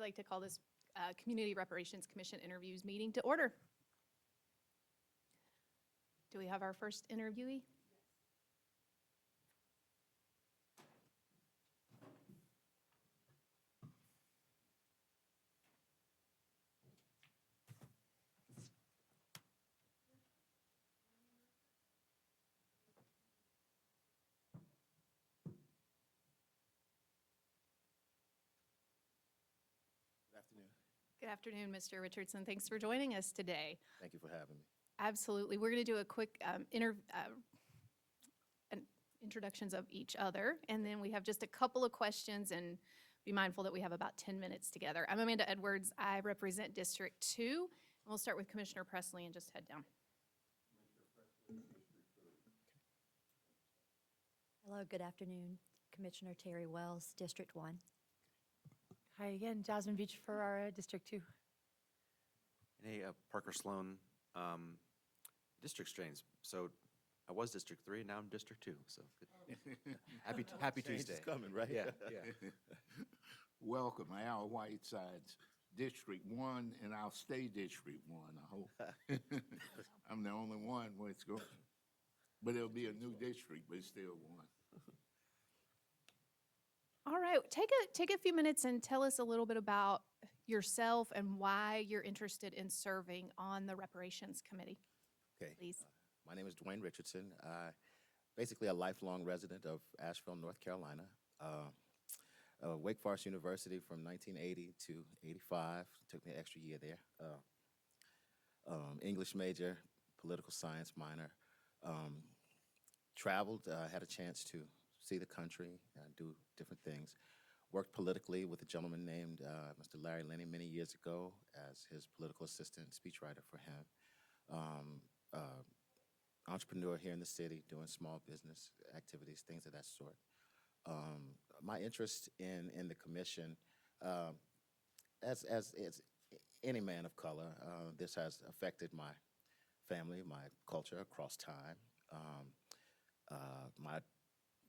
like to call this Community Reparations Commission interviews meeting to order. Do we have our first interviewee? Good afternoon, Mr. Richardson. Thanks for joining us today. Thank you for having me. Absolutely. We're going to do a quick introductions of each other, and then we have just a couple of questions, and be mindful that we have about 10 minutes together. I'm Amanda Edwards. I represent District 2, and we'll start with Commissioner Presley and just head down. Hello, good afternoon. Commissioner Terry Wells, District 1. Hi again, Jasmine Beach for our District 2. Hey, Parker Sloan, District Strains. So I was District 3, now I'm District 2. So good. Happy Change Tuesday. is coming, right? Yeah. Welcome, Al Whiteside's District 1, and I'll stay District 1, I hope. I'm the only one where it's going. But it'll be a new district, but it's still one. All right, take a few minutes and tell us a little bit about yourself and why you're interested in serving on the Reparations Committee, Okay. please. My name is Duane Richardson. Basically a lifelong resident of Asheville, North Carolina. Wake Forest University from 1980 to 85. Took me an extra year there. English major, political science minor. Traveled, had a chance to see the country, do different things. Worked politically with a gentleman named Mr. Larry Lenny many years ago as his political assistant, speechwriter for him. Entrepreneur here in the city, doing small business activities, things of that sort. My interest in the commission, as any man of color, this has affected my family, my culture across time. My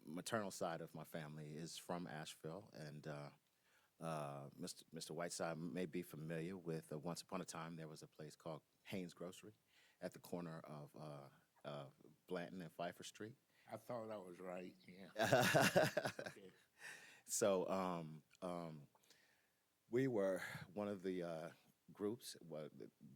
maternal side of my family is from Asheville, and Mr. Whiteside may be familiar with, once upon a time, there was a place called Haynes Grocery at the corner of Blanton and Pfeiffer Street. I thought I was right, yeah. Okay. So we were one of the groups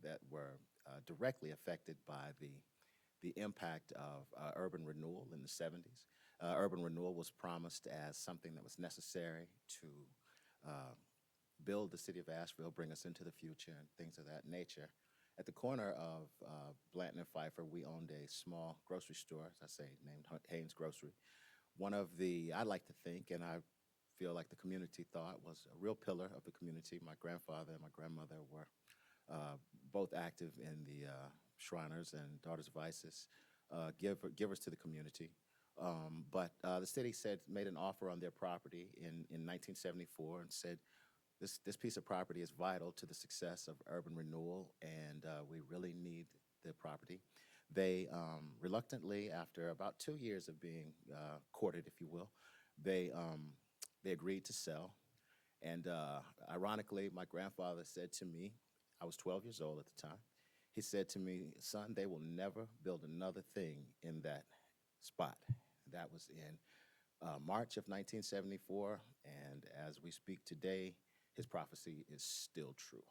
that were directly affected by the impact of urban renewal in the 70s. Urban renewal was promised as something that was necessary to build the city of Asheville, bring us into the future, and things of that nature. At the corner of Blanton and Pfeiffer, we owned a small grocery store, as I say, named Haynes Grocery. One of the, I like to think, and I feel like the community thought, was a real pillar of the community. My grandfather and my grandmother were both active in the Shriners and Daughters of Isis, givers to the community. But the city made an offer on their property in 1974 and said, this piece of property is vital to the success of urban renewal, and we really need the property. They reluctantly, after about 2 years of being courted, if you will, they agreed to sell. And ironically, my grandfather said to me, I was 12 years old at the time, he said to me, son, they will never build another thing in that spot. That was in March of 1974, and as we speak today, his prophecy is still true.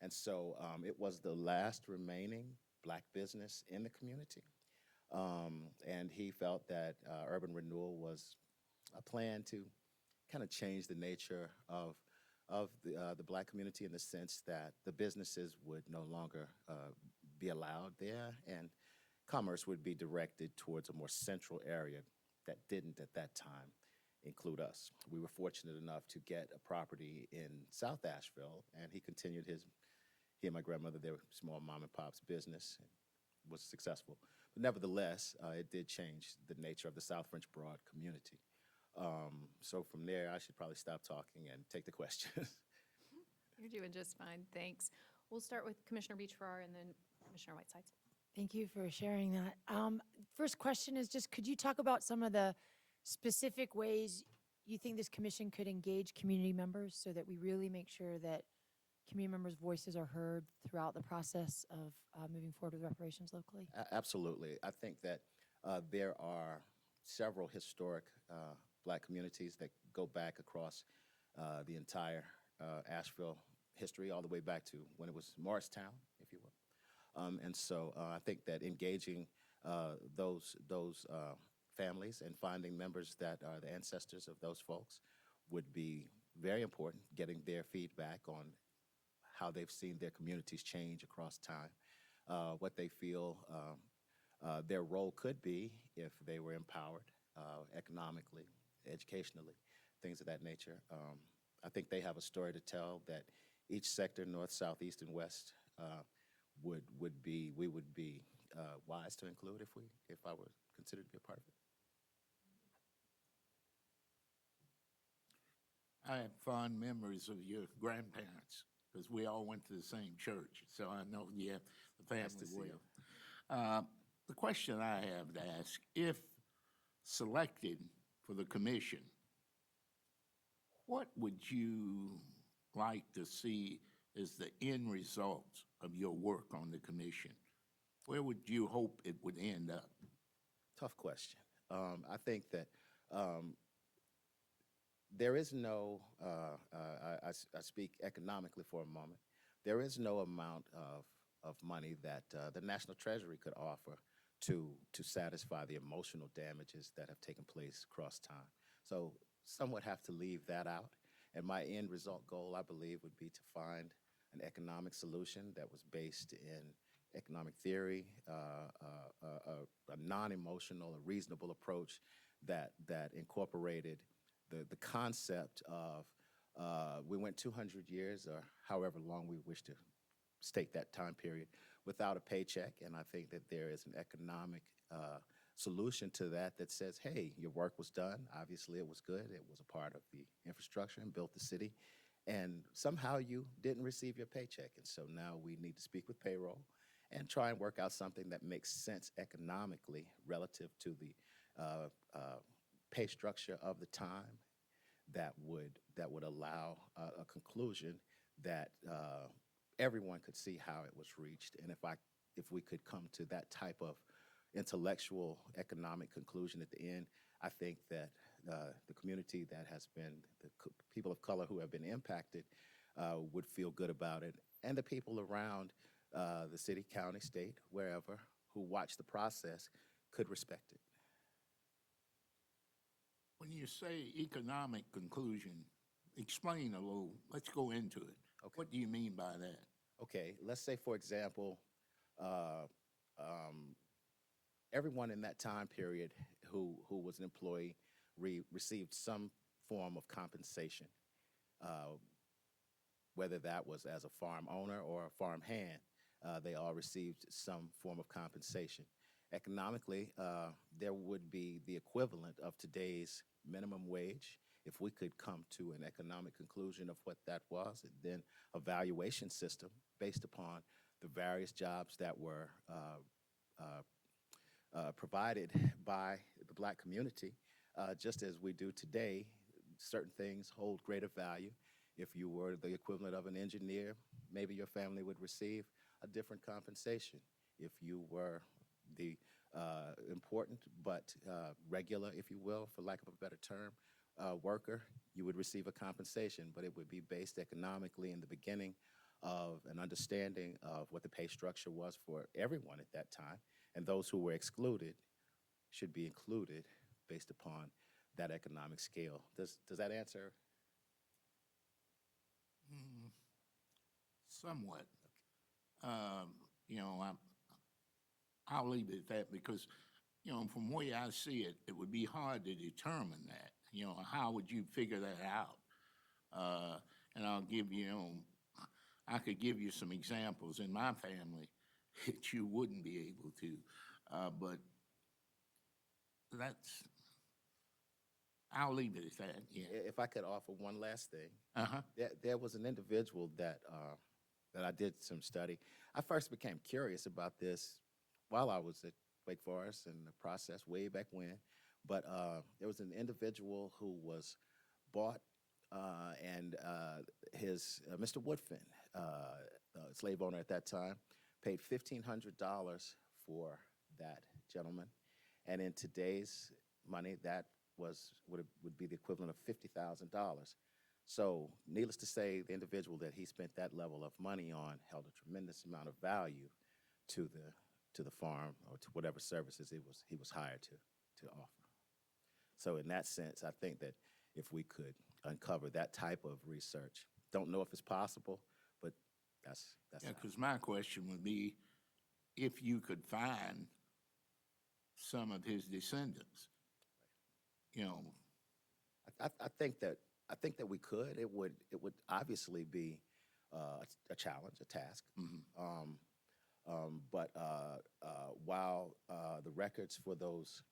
And so it was the last remaining black business in the community. And he felt that urban renewal was a plan to kind of change the nature of the black community in the sense that the businesses would no longer be allowed there, and commerce would be directed towards a more central area that didn't at that time include us. We were fortunate enough to get a property in South Asheville, and he and my grandmother, their small mom and pop's business, and was successful. But nevertheless, it did change the nature of the South French Broad community. So from there, I should probably stop talking and take the questions. You're doing just fine, thanks. We'll start with Commissioner Beachfarrar and then Commissioner Whiteside. Thank you for sharing that. First question is just, could you talk about some of the specific ways you think this commission could engage community members so that we really make sure that community members' voices are heard throughout the process of moving forward with reparations locally? Absolutely. I think that there are several historic Black communities that go back across the entire Asheville history, all the way back to when it was Morristown, if you will. And so I think that engaging those families and finding members that are the ancestors of those folks would be very important, getting their feedback on how they've seen their communities change across time, what they feel their role could be if they were empowered economically, educationally, things of that nature. I think they have a story to tell that each sector, north, south, east, and west, we would be wise to include if I were considered to be a part of it. I have fond memories of your grandparents because we all went to the same church, so I know the family Nice to see you. well. The question I have to ask, if selected for the commission, what would you like to see as the end result of your work on the commission? Where would you hope it would end up? Tough question. I think that there is no, I speak economically for a moment, there is no amount of money that the National Treasury could offer to satisfy the emotional damages that have taken place across time. So some would have to leave that out. And my end result goal, I believe, would be to find an economic solution that was based in economic theory, a non-emotional, a reasonable approach that incorporated the concept of we went 200 years or however long we wish to state that time period without a paycheck. And I think that there is an economic solution to that that says, hey, your work was done. Obviously, it was good. It was a part of the infrastructure and built the city. And somehow you didn't receive your paycheck. And so now we need to speak with payroll and try and work out something that makes sense economically relative to the pay structure of the time that would allow a conclusion that everyone could see how it was reached. And if we could come to that type of intellectual economic conclusion at the end, I think that the community that has been, the people of color who have been impacted would feel good about it. And the people around the city, county, state, wherever, who watch the process could respect it. When you say economic conclusion, explain a little, let's go into it. Okay. What do you mean by that? Okay, let's say, for example, everyone in that time period who was an employee received some form of compensation, whether that was as a farm owner or a farm hand. They all received some form of compensation. Economically, there would be the equivalent of today's minimum wage. If we could come to an economic conclusion of what that was, and then a valuation system based upon the various jobs that were provided by the Black community, just as we do today, certain things hold greater value. If you were the equivalent of an engineer, maybe your family would receive a different compensation. If you were the important but regular, if you will, for lack of a better term, worker, you would receive a compensation, but it would be based economically in the beginning of an understanding of what the pay structure was for everyone at that time, and those who were excluded should be included based upon that economic scale. Does that answer? Somewhat. You know, I'll leave it at that because, you know, from the way I see it, it would be hard to determine that. You know, how would you figure that out? And I'll give you, I could give you some examples in my family that you wouldn't be able to, but I'll leave it at that, yeah. If I could offer one last thing. Uh-huh. There was an individual that I did some study. I first became curious about this while I was at Wake Forest in the process way back when. But there was an individual who was bought, and his Mr. Woodfin, slave owner at that time, paid $1,500 for that gentleman, and in today's money, that would be the equivalent of $50,000. So, needless to say, the individual that he spent that level of money on held a tremendous amount of value to the farm or to whatever services he was hired to offer. So, in that sense, I think that if we could uncover that type of research, don't know if it's possible, but that's Yeah, how. because my question would be, if you could find some of his descendants, you know, I think that we could. It would obviously be a challenge, a task. But while the records for those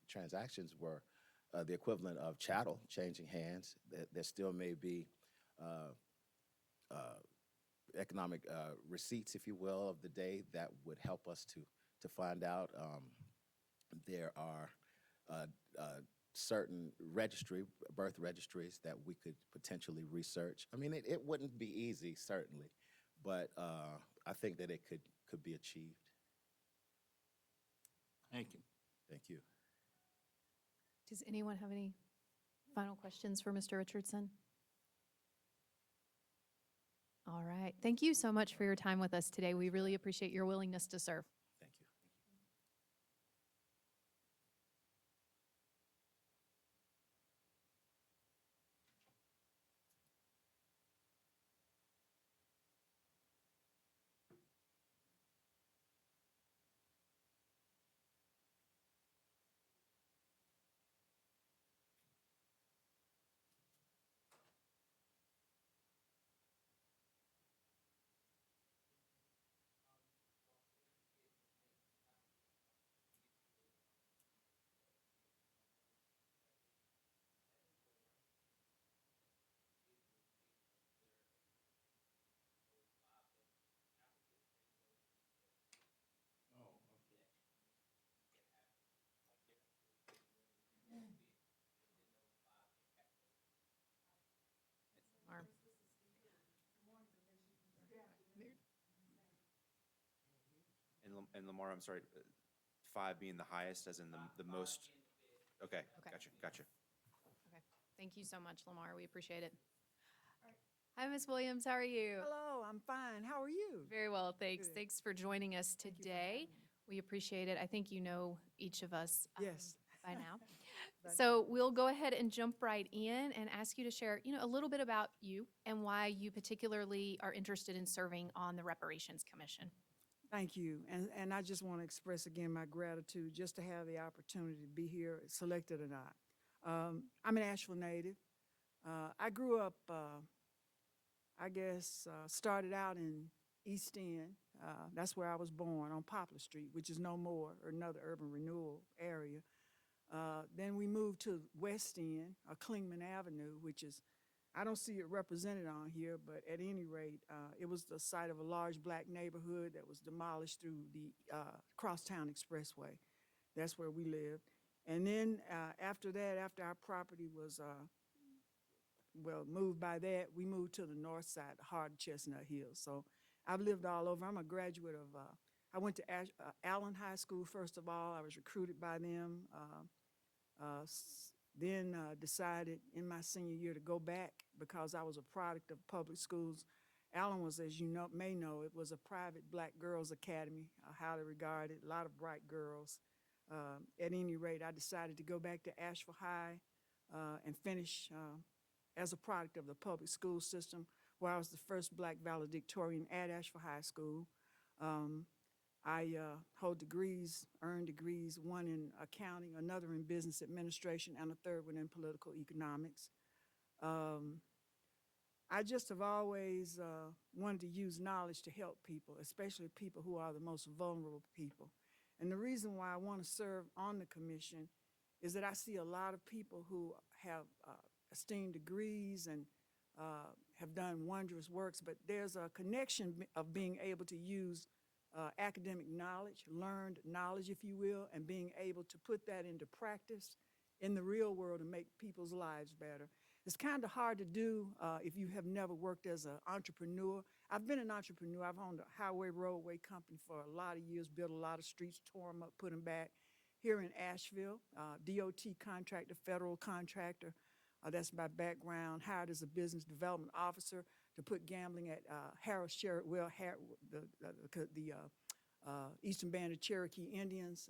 transactions were the equivalent of chattel changing hands, there still may be economic receipts, if you will, of the day that would help us to find out. There are certain birth registries that we could potentially research. I mean, it wouldn't be easy, certainly, but I think that it could be achieved. thank you. Thank you. Does anyone have any final questions for Mr. Richardson? All right. Thank you so much for your time with us today. We really appreciate your willingness to serve. Thank you. Or- And Lamar, I'm sorry, 5 being the highest, as in the most? Okay, Okay. gotcha. Okay. Thank you so much, Lamar. We appreciate it. Hi, Ms. Williams. How are you? Hello, I'm fine. How are you? Very well, thanks. Good. Thanks for joining us Thank you for today. having me. We appreciate it. I think you know each of us Yes. by now. But- So we'll go ahead and jump right in and ask you to share, a little bit about you and why you particularly are interested in serving on the Reparations Commission. Thank you. And I just want to express again my gratitude just to have the opportunity to be here, selected or not. I'm an Asheville native. I grew up, started out in East End. That's where I was born, on Poplar Street, which is no more, or another urban renewal area. Then we moved to West End, Clingman Avenue, which is, I don't see it represented on here, but at any rate, it was the site of a large black neighborhood that was demolished through the Crosstown Expressway. That's where we lived. And then after that, after our property was, moved by that, we moved to the north side, Hard Chestnut Hills. So I've lived all over. I'm a graduate of, I went to Allen High School, first of all. I was recruited by them. Then decided in my senior year to go back because I was a product of public schools. Allen was, as you may know, it was a private black girls' academy, highly regarded, a lot of bright girls. At any rate, I decided to go back to Asheville High and finish as a product of the public school system, where I was the first black valedictorian at Asheville High School. I hold degrees, earned degrees, one in accounting, another in business administration, and a third one in political economics. I just have always wanted to use knowledge to help people, especially people who are the most vulnerable people. And the reason why I want to serve on the commission is that I see a lot of people who have esteemed degrees and have done wondrous works, but there's a connection of being able to use academic knowledge, learned knowledge, if you will, and being able to put that into practice in the real world and make people's lives better. It's kind of hard to do if you have never worked as an entrepreneur. I've been an entrepreneur. I've owned a highway roadway company for a lot of years, built a lot of streets, tore them up, put them back. Here in Asheville, DOT contractor, federal contractor. That's my background. Hired as a business development officer to put gambling at Harris Cherokee, the Eastern Band of Cherokee Indians,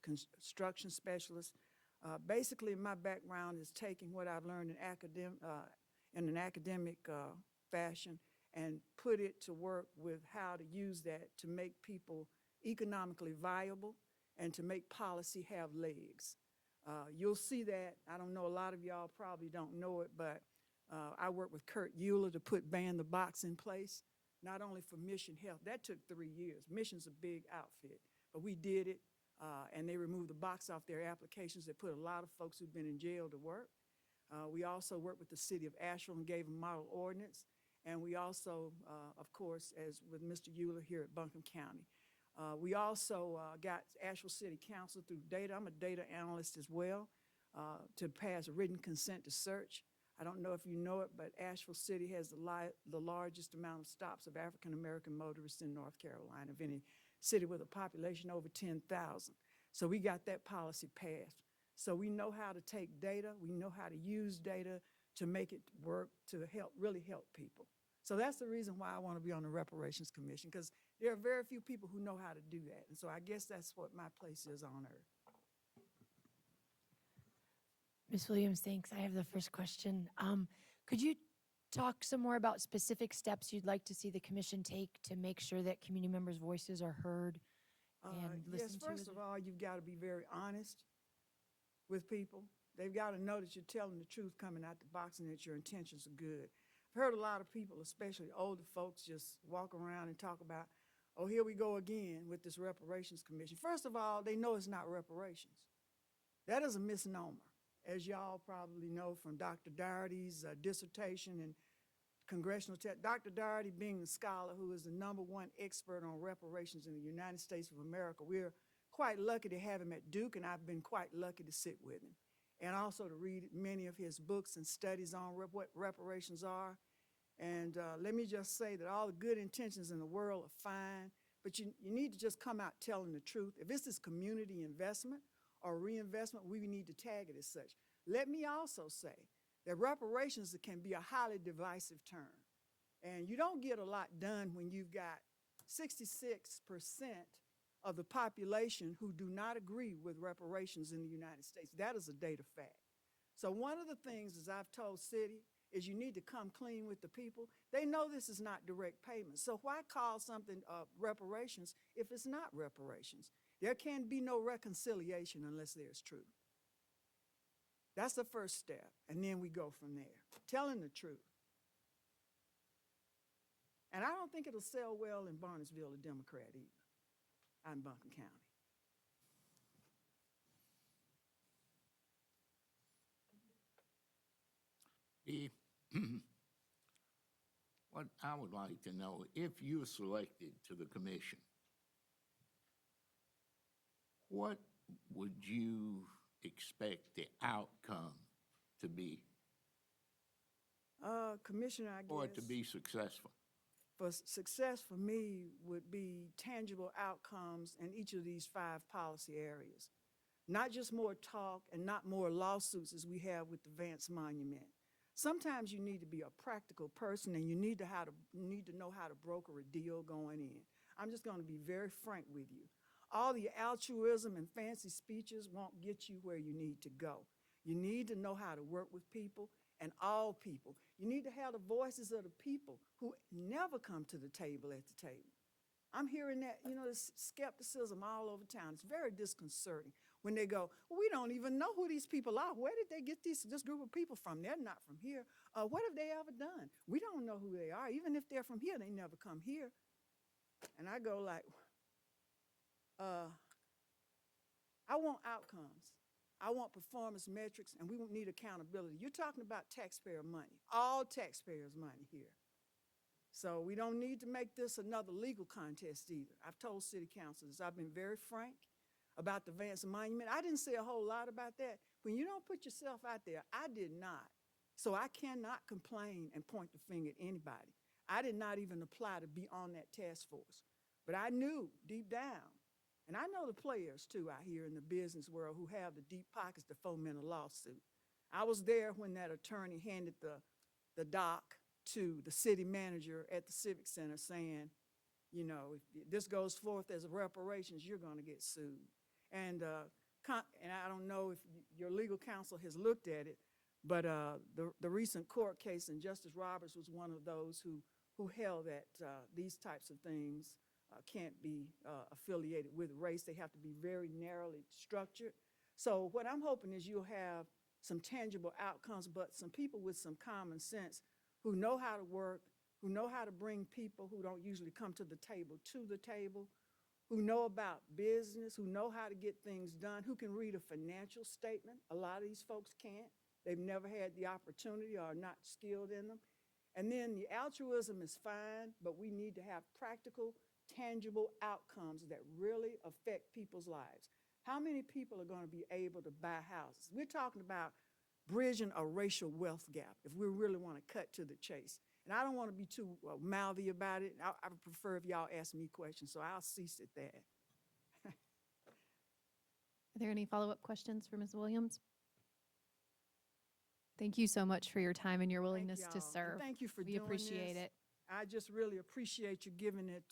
construction specialist. Basically, my background is taking what I've learned in an academic fashion and put it to work with how to use that to make people economically viable and to make policy have legs. You'll see that. I don't know, a lot of y'all probably don't know it, but I worked with Kurt Euler to put Ban the Box in place, not only for Mission Health. That took 3 years. Mission's a big outfit, but we did it, and they removed the box off their applications. They put a lot of folks who've been in jail to work. We also worked with the city of Asheville and gave them model ordinance, and we also, of course, as with Mr. Euler here at Buncombe County. We also got Asheville City Council through data. I'm a data analyst as well, to pass a written consent to search. I don't know if you know it, but Asheville City has the largest amount of stops of African-American motorists in North Carolina, of any city with a population over 10,000. So we got that policy passed. So we know how to take data. We know how to use data to make it work, to really help people. So that's the reason why I want to be on the Reparations Commission, because there are very few people who know how to do that. And so I guess that's what my place is on earth. Ms. Williams, thanks. I have the first question. Could you talk some more about specific steps you'd like to see the commission take to make sure that community members' voices are heard and Yes, listened to? first of all, you've got to be very honest with people. They've got to know that you're telling the truth coming out the box and that your intentions are good. I've heard a lot of people, especially older folks, just walk around and talk about, oh, here we go again with this Reparations Commission. First of all, they know it's not reparations. That is a misnomer, as y'all probably know from Dr. Doherty's dissertation and congressional Dr. Doherty being the scholar who is the #1 expert on reparations in the United States of America. We're quite lucky to have him at Duke, and I've been quite lucky to sit with him, and also to read many of his books and studies on what reparations are. And let me just say that all the good intentions in the world are fine, but you need to just come out telling the truth. If this is community investment or reinvestment, we need to tag it as such. Let me also say that reparations can be a highly divisive term. And you don't get a lot done when you've got 66% of the population who do not agree with reparations in the United States. That is a data fact. So one of the things, as I've told City, is you need to come clean with the people. They know this is not direct payment. So why call something reparations if it's not reparations? There can be no reconciliation unless there's truth. That's the first step, and then we go from there. Telling the truth. And I don't think it'll sell well in Barnesville, a Democrat either. I'm Buncombe County. What I would like to know, if you're selected to the commission, what would you expect the outcome to be, Commissioner, I guess. or to be successful? For success for me would be tangible outcomes in each of these 5 policy areas. Not just more talk and not more lawsuits as we have with the Vance Monument. Sometimes you need to be a practical person, and you need to know how to broker a deal going in. I'm just going to be very frank with you. All the altruism and fancy speeches won't get you where you need to go. You need to know how to work with people, and all people. You need to have the voices of the people who never come to the table at the table. I'm hearing that, this skepticism all over town. It's very disconcerting when they go, well, we don't even know who these people are. Where did they get this group of people from? They're not from here. What have they ever done? We don't know who they are. Even if they're from here, they never come here. And I go like, I want outcomes. I want performance metrics, and we need accountability. You're talking about taxpayer money, all taxpayers' money here. So we don't need to make this another legal contest either. I've told city councilors, I've been very frank about the Vance Monument. I didn't say a whole lot about that, When you don't put yourself out there, I did not. So I cannot complain and point the finger at anybody. I did not even apply to be on that task force. But I knew deep down, and I know the players too out here in the business world who have the deep pockets to foment a lawsuit. I was there when that attorney handed the doc to the city manager at the Civic Center saying, you know, if this goes forth as reparations, you're going to get sued. And I don't know if your legal counsel has looked at it, but the recent court case, and Justice Roberts was one of those who held that these types of things can't be affiliated with race. They have to be very narrowly structured. So what I'm hoping is you'll have some tangible outcomes, but some people with some common sense who know how to work, who know how to bring people who don't usually come to the table, who know about business, who know how to get things done, who can read a financial statement. A lot of these folks can't. They've never had the opportunity or are not skilled in them. And then the altruism is fine, but we need to have practical, tangible outcomes that really affect people's lives. How many people are going to be able to buy houses? We're talking about bridging a racial wealth gap if we really want to cut to the chase. And I don't want to be too mouthy about it. I would prefer if y'all ask me questions, so I'll cease at that. Are there any follow-up questions for Ms. Williams? Thank you so much for your time and your willingness Thank to y'all. And serve. thank you for We doing appreciate this. it. I just really appreciate you giving it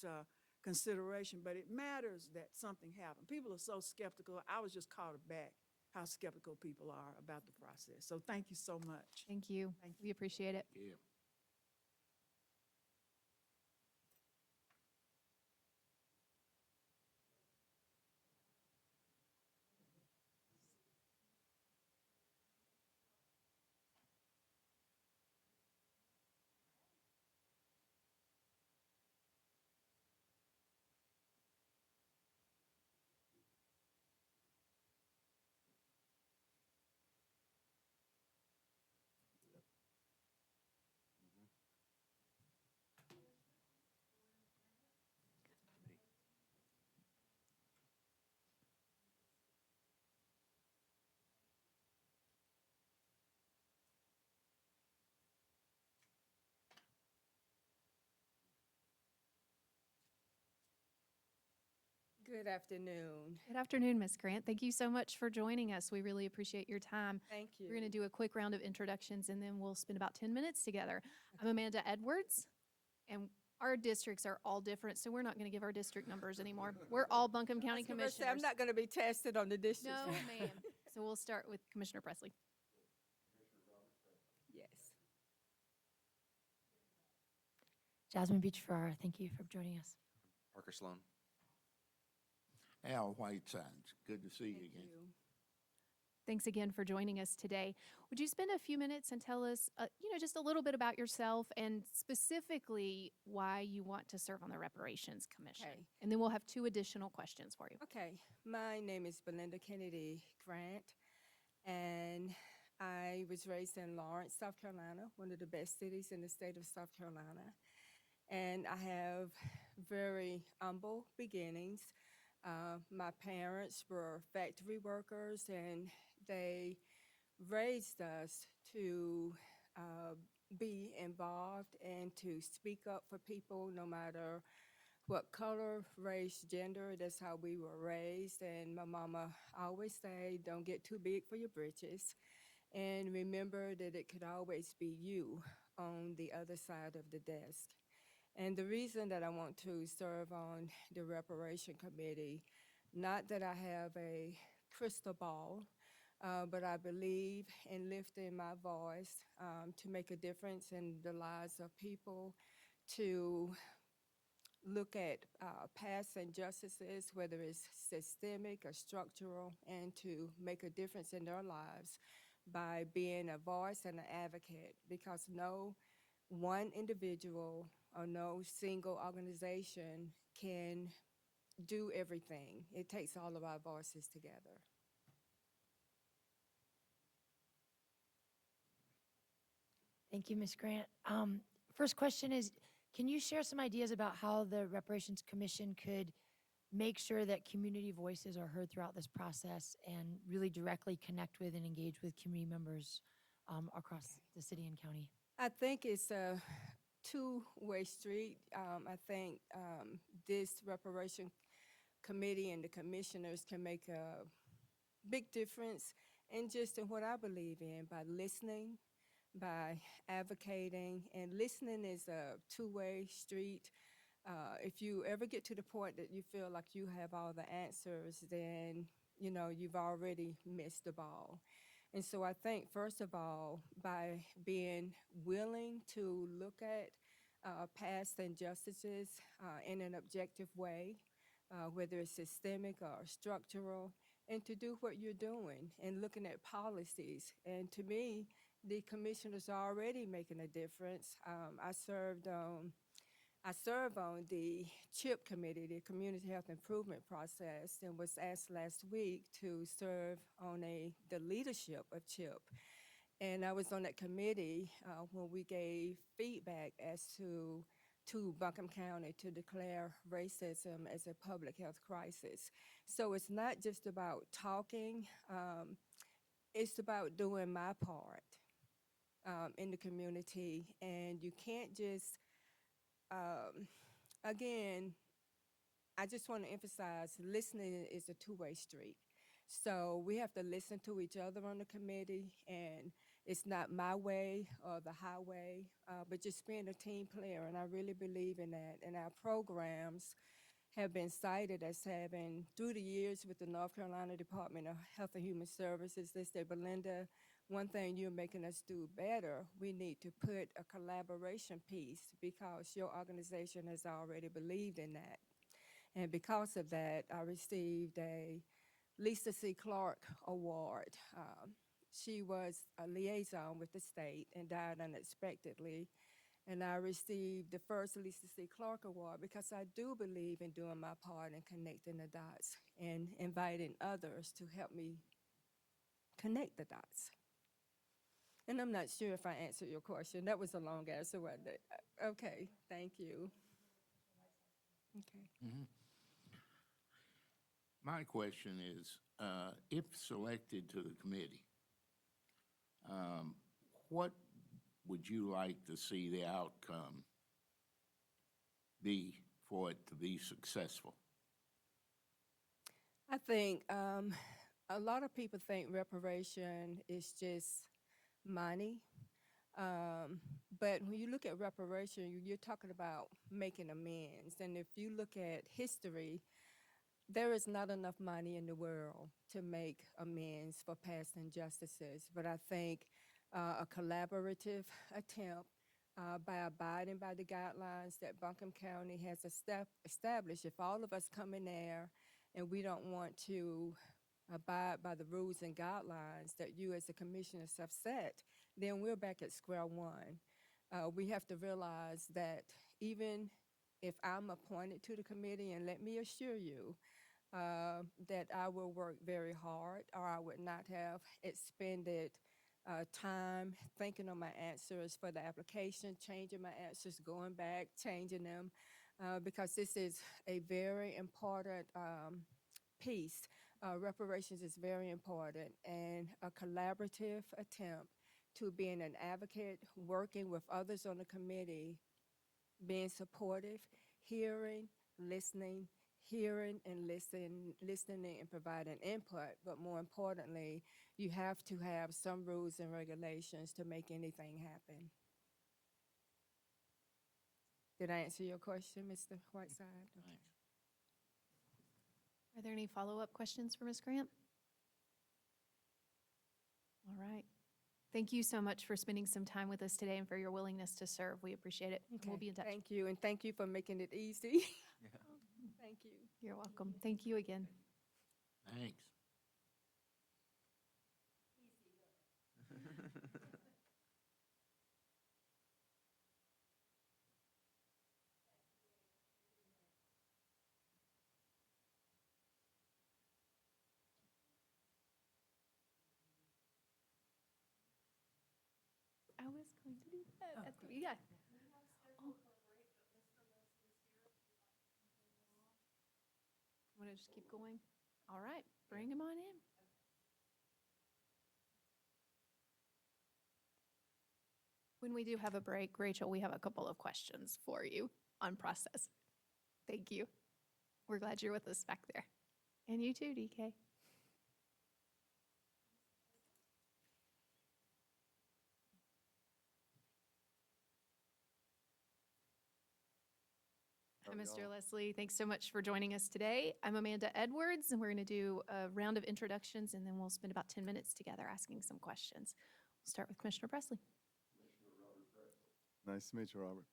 consideration, but it matters that something happened. People are so skeptical. I was just caught aback how skeptical people are about the process. So thank you so much. Thank you. Thank We appreciate it. Yeah. Good afternoon. Good afternoon, Ms. Grant. Thank you so much for joining us. We really appreciate your time. Thank you. We're going to do a quick round of introductions, and then we'll spend about 10 minutes together. I'm Amanda Edwards, and our districts are all different, so we're not going to give our district numbers anymore. We're all Buncombe County I was gonna say, commissioners. I'm not going to be tested on the district. No, ma'am. So we'll start with Commissioner Presley. Yes. Jasmine Beach Ferrara, thank you for joining us. Parker Sloan. Al Whitesides, good to see you Thank again. you. Thanks again for joining us today. Would you spend a few minutes and tell us, just a little bit about yourself and specifically why you want to serve on the Reparations Commission? Okay. And then we'll have 2 additional questions for you. Okay, my name is Belinda Kennedy Grant, and I was raised in Lawrence, South Carolina, one of the best cities in the state of South Carolina. And I have very humble beginnings. My parents were factory workers, and they raised us to be involved and to speak up for people no matter what color, race, gender. That's how we were raised. And my mama always say, don't get too big for your britches. And remember that it could always be you on the other side of the desk. And the reason that I want to serve on the Reparation Committee, not that I have a crystal ball, but I believe in lifting my voice to make a difference in the lives of people, to look at past injustices, whether it's systemic or structural, and to make a difference in their lives by being a voice and an advocate, because no one individual or no single organization can do everything. It takes all of our voices together. Thank you, Ms. Grant. First question is, can you share some ideas about how the Reparations Commission could make sure that community voices are heard throughout this process and really directly connect with and engage with community members across the city and county? I think it's a two-way street. I think this reparation committee and the commissioners can make a big difference in just in what I believe in by listening, by advocating, and listening is a two-way street. If you ever get to the point that you feel like you have all the answers, then you've already missed the ball. And so I think, first of all, by being willing to look at past injustices in an objective way, whether it's systemic or structural, and to do what you're doing and looking at policies. And to me, the commissioners are already making a difference. I serve on the CHIP committee, the Community Health Improvement Process, and was asked last week to serve on the leadership of CHIP. And I was on that committee when we gave feedback as to Buncombe County to declare racism as a public health crisis. So it's not just about talking, it's about doing my part in the community. And you can't just, again, I just want to emphasize listening is a two-way street. So we have to listen to each other on the committee, and it's not my way or the highway, but just being a team player, and I really believe in that. And our programs have been cited as having, through the years with the North Carolina Department of Health and Human Services, they said, Belinda, one thing you're making us do better, we need to put a collaboration piece because your organization has already believed in that. And because of that, I received a Lisa C. Clark Award. She was a liaison with the state and died unexpectedly. And I received the first Lisa C. Clark Award because I do believe in doing my part in connecting the dots and inviting others to help me connect the dots. And I'm not sure if I answered your question. That was a long answer, wasn't it? Okay, thank you. Okay. My question is, if selected to the committee, what would you like to see the outcome be for it to be successful? I think a lot of people think reparation is just money. But when you look at reparation, you're talking about making amends. And if you look at history, there is not enough money in the world to make amends for past injustices. But I think a collaborative attempt by abiding by the guidelines that Buncombe County has established, if all of us come in there and we don't want to abide by the rules and guidelines that you as the commissioners have set, then we're back at square one. We have to realize that even if I'm appointed to the committee, and let me assure you that I will work very hard, or I would not have expended time thinking on my answers for the application, changing my answers, going back, changing them, because this is a very important piece. Reparations is very important, and a collaborative attempt to being an advocate, working with others on the committee, being supportive, hearing, listening, hearing and listening and providing input, but more importantly, you have to have some rules and regulations to make anything happen. Did I answer your question, Mr. Whiteside? Okay. Are there any follow-up questions for Ms. Grant? All right. Thank you so much for spending some time with us today and for your willingness to serve. We appreciate it. Okay. We'll be in touch. Thank you, and thank you for making it easy. Thank you. You're welcome. Thank you again. Thanks. I was going to do that. Yeah. to just keep going? All right, bring him on in. When we do have a break, Rachel, we have a couple of questions for you on process. Thank you. We're glad you're with us back there. And you too, DK. Hi, Mr. Leslie. Thanks so much for joining us today. I'm Amanda Edwards, and we're going to do a round of introductions, and then we'll spend about 10 minutes together asking some questions. We'll start with Commissioner Presley. Nice to meet you, Robert.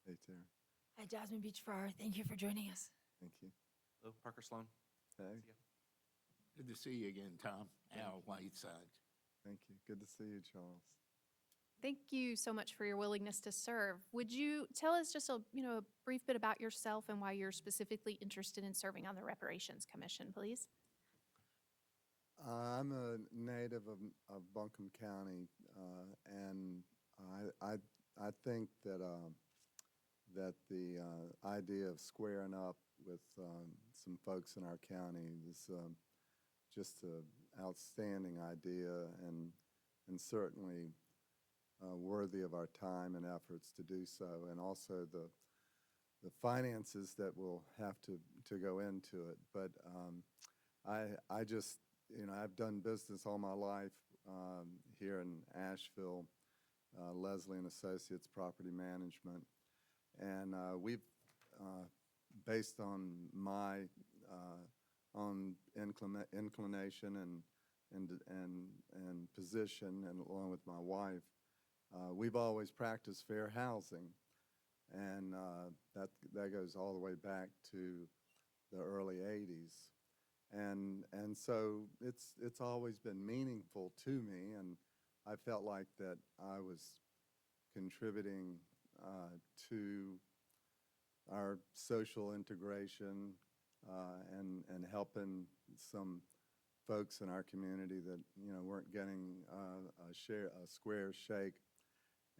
Hey, Terry. Hi, Jasmine Beachflower. Thank you for joining us. Thank you. Hello, Parker Sloan. Hey, See ya. Good to see you again, Tom. Al Whiteside. thank you. Good to see you, Charles. Thank you so much for your willingness to serve. Would you tell us just a brief bit about yourself and why you're specifically interested in serving on the Reparations Commission, please? I'm a native of Buncombe County, and I think that that the idea of squaring up with some folks in our county is just an outstanding idea, and certainly worthy of our time and efforts to do so, and also the finances that will have to go into it. But I just, I've done business all my life here in Asheville, Leslie and Associates Property Management, and we've, based on my own inclination and position, and along with my wife, we've always practiced fair housing, and that goes all the way back to the early '80s. And so it's always been meaningful to me, and I felt like that I was contributing to our social integration and helping some folks in our community that weren't getting a square shake,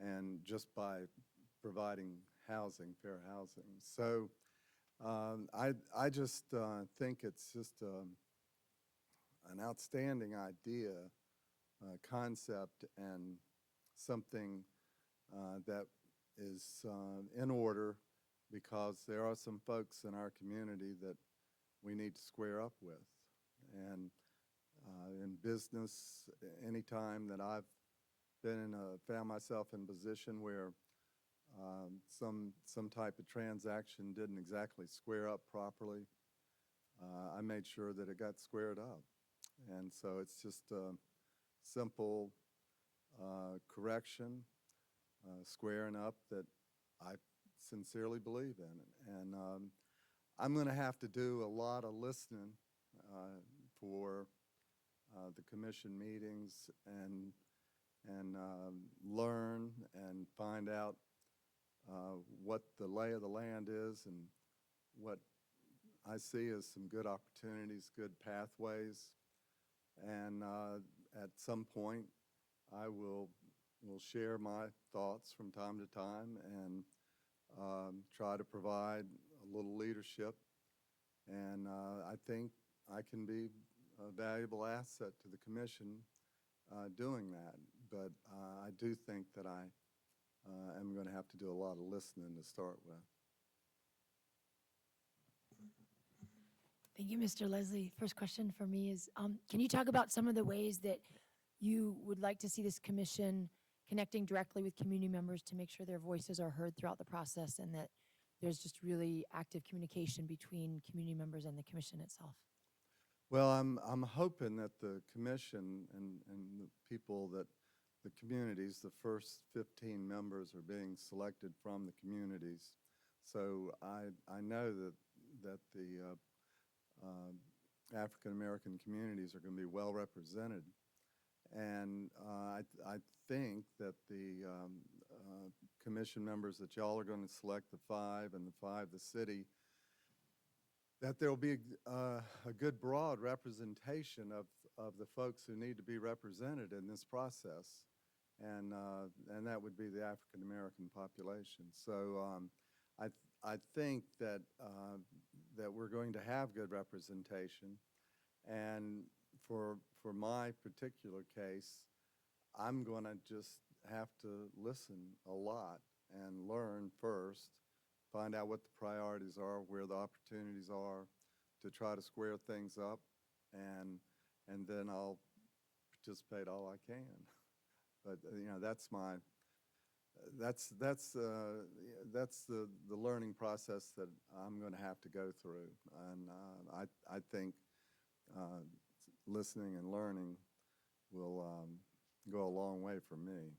and just by providing housing, fair housing. So I just think it's just an outstanding idea, concept, and something that is in order, because there are some folks in our community that we need to square up with. And in business, anytime that I've found myself in a position where some type of transaction didn't exactly square up properly, I made sure that it got squared up. And so it's just a simple correction, squaring up, that I sincerely believe in. And I'm going to have to do a lot of listening for the commission meetings, and learn and find out what the lay of the land is, and what I see as some good opportunities, good pathways. And at some point, I will share my thoughts from time to time, and try to provide a little leadership. And I think I can be a valuable asset to the commission doing that. But I do think that I am going to have to do a lot of listening to start with. Thank you, Mr. Leslie. First question for me is, can you talk about some of the ways that you would like to see this commission connecting directly with community members to make sure their voices are heard throughout the process, and that there's just really active communication between community members and the commission itself? Well, I'm hoping that the commission and the people that the communities, the first 15 members are being selected from the communities. So I know that the African American communities are going to be well represented, and I think that the commission members that y'all are going to select, the 5 and the 5 the city, that there will be a good broad representation of the folks who need to be represented in this process, and that would be the African American population. So I think that that we're going to have good representation. And for my particular case, I'm going to just have to listen a lot and learn first, find out what the priorities are, where the opportunities are to try to square things up, and then I'll participate all I can. But that's the learning process that I'm going to have to go through, and I think listening and learning will go a long way for me.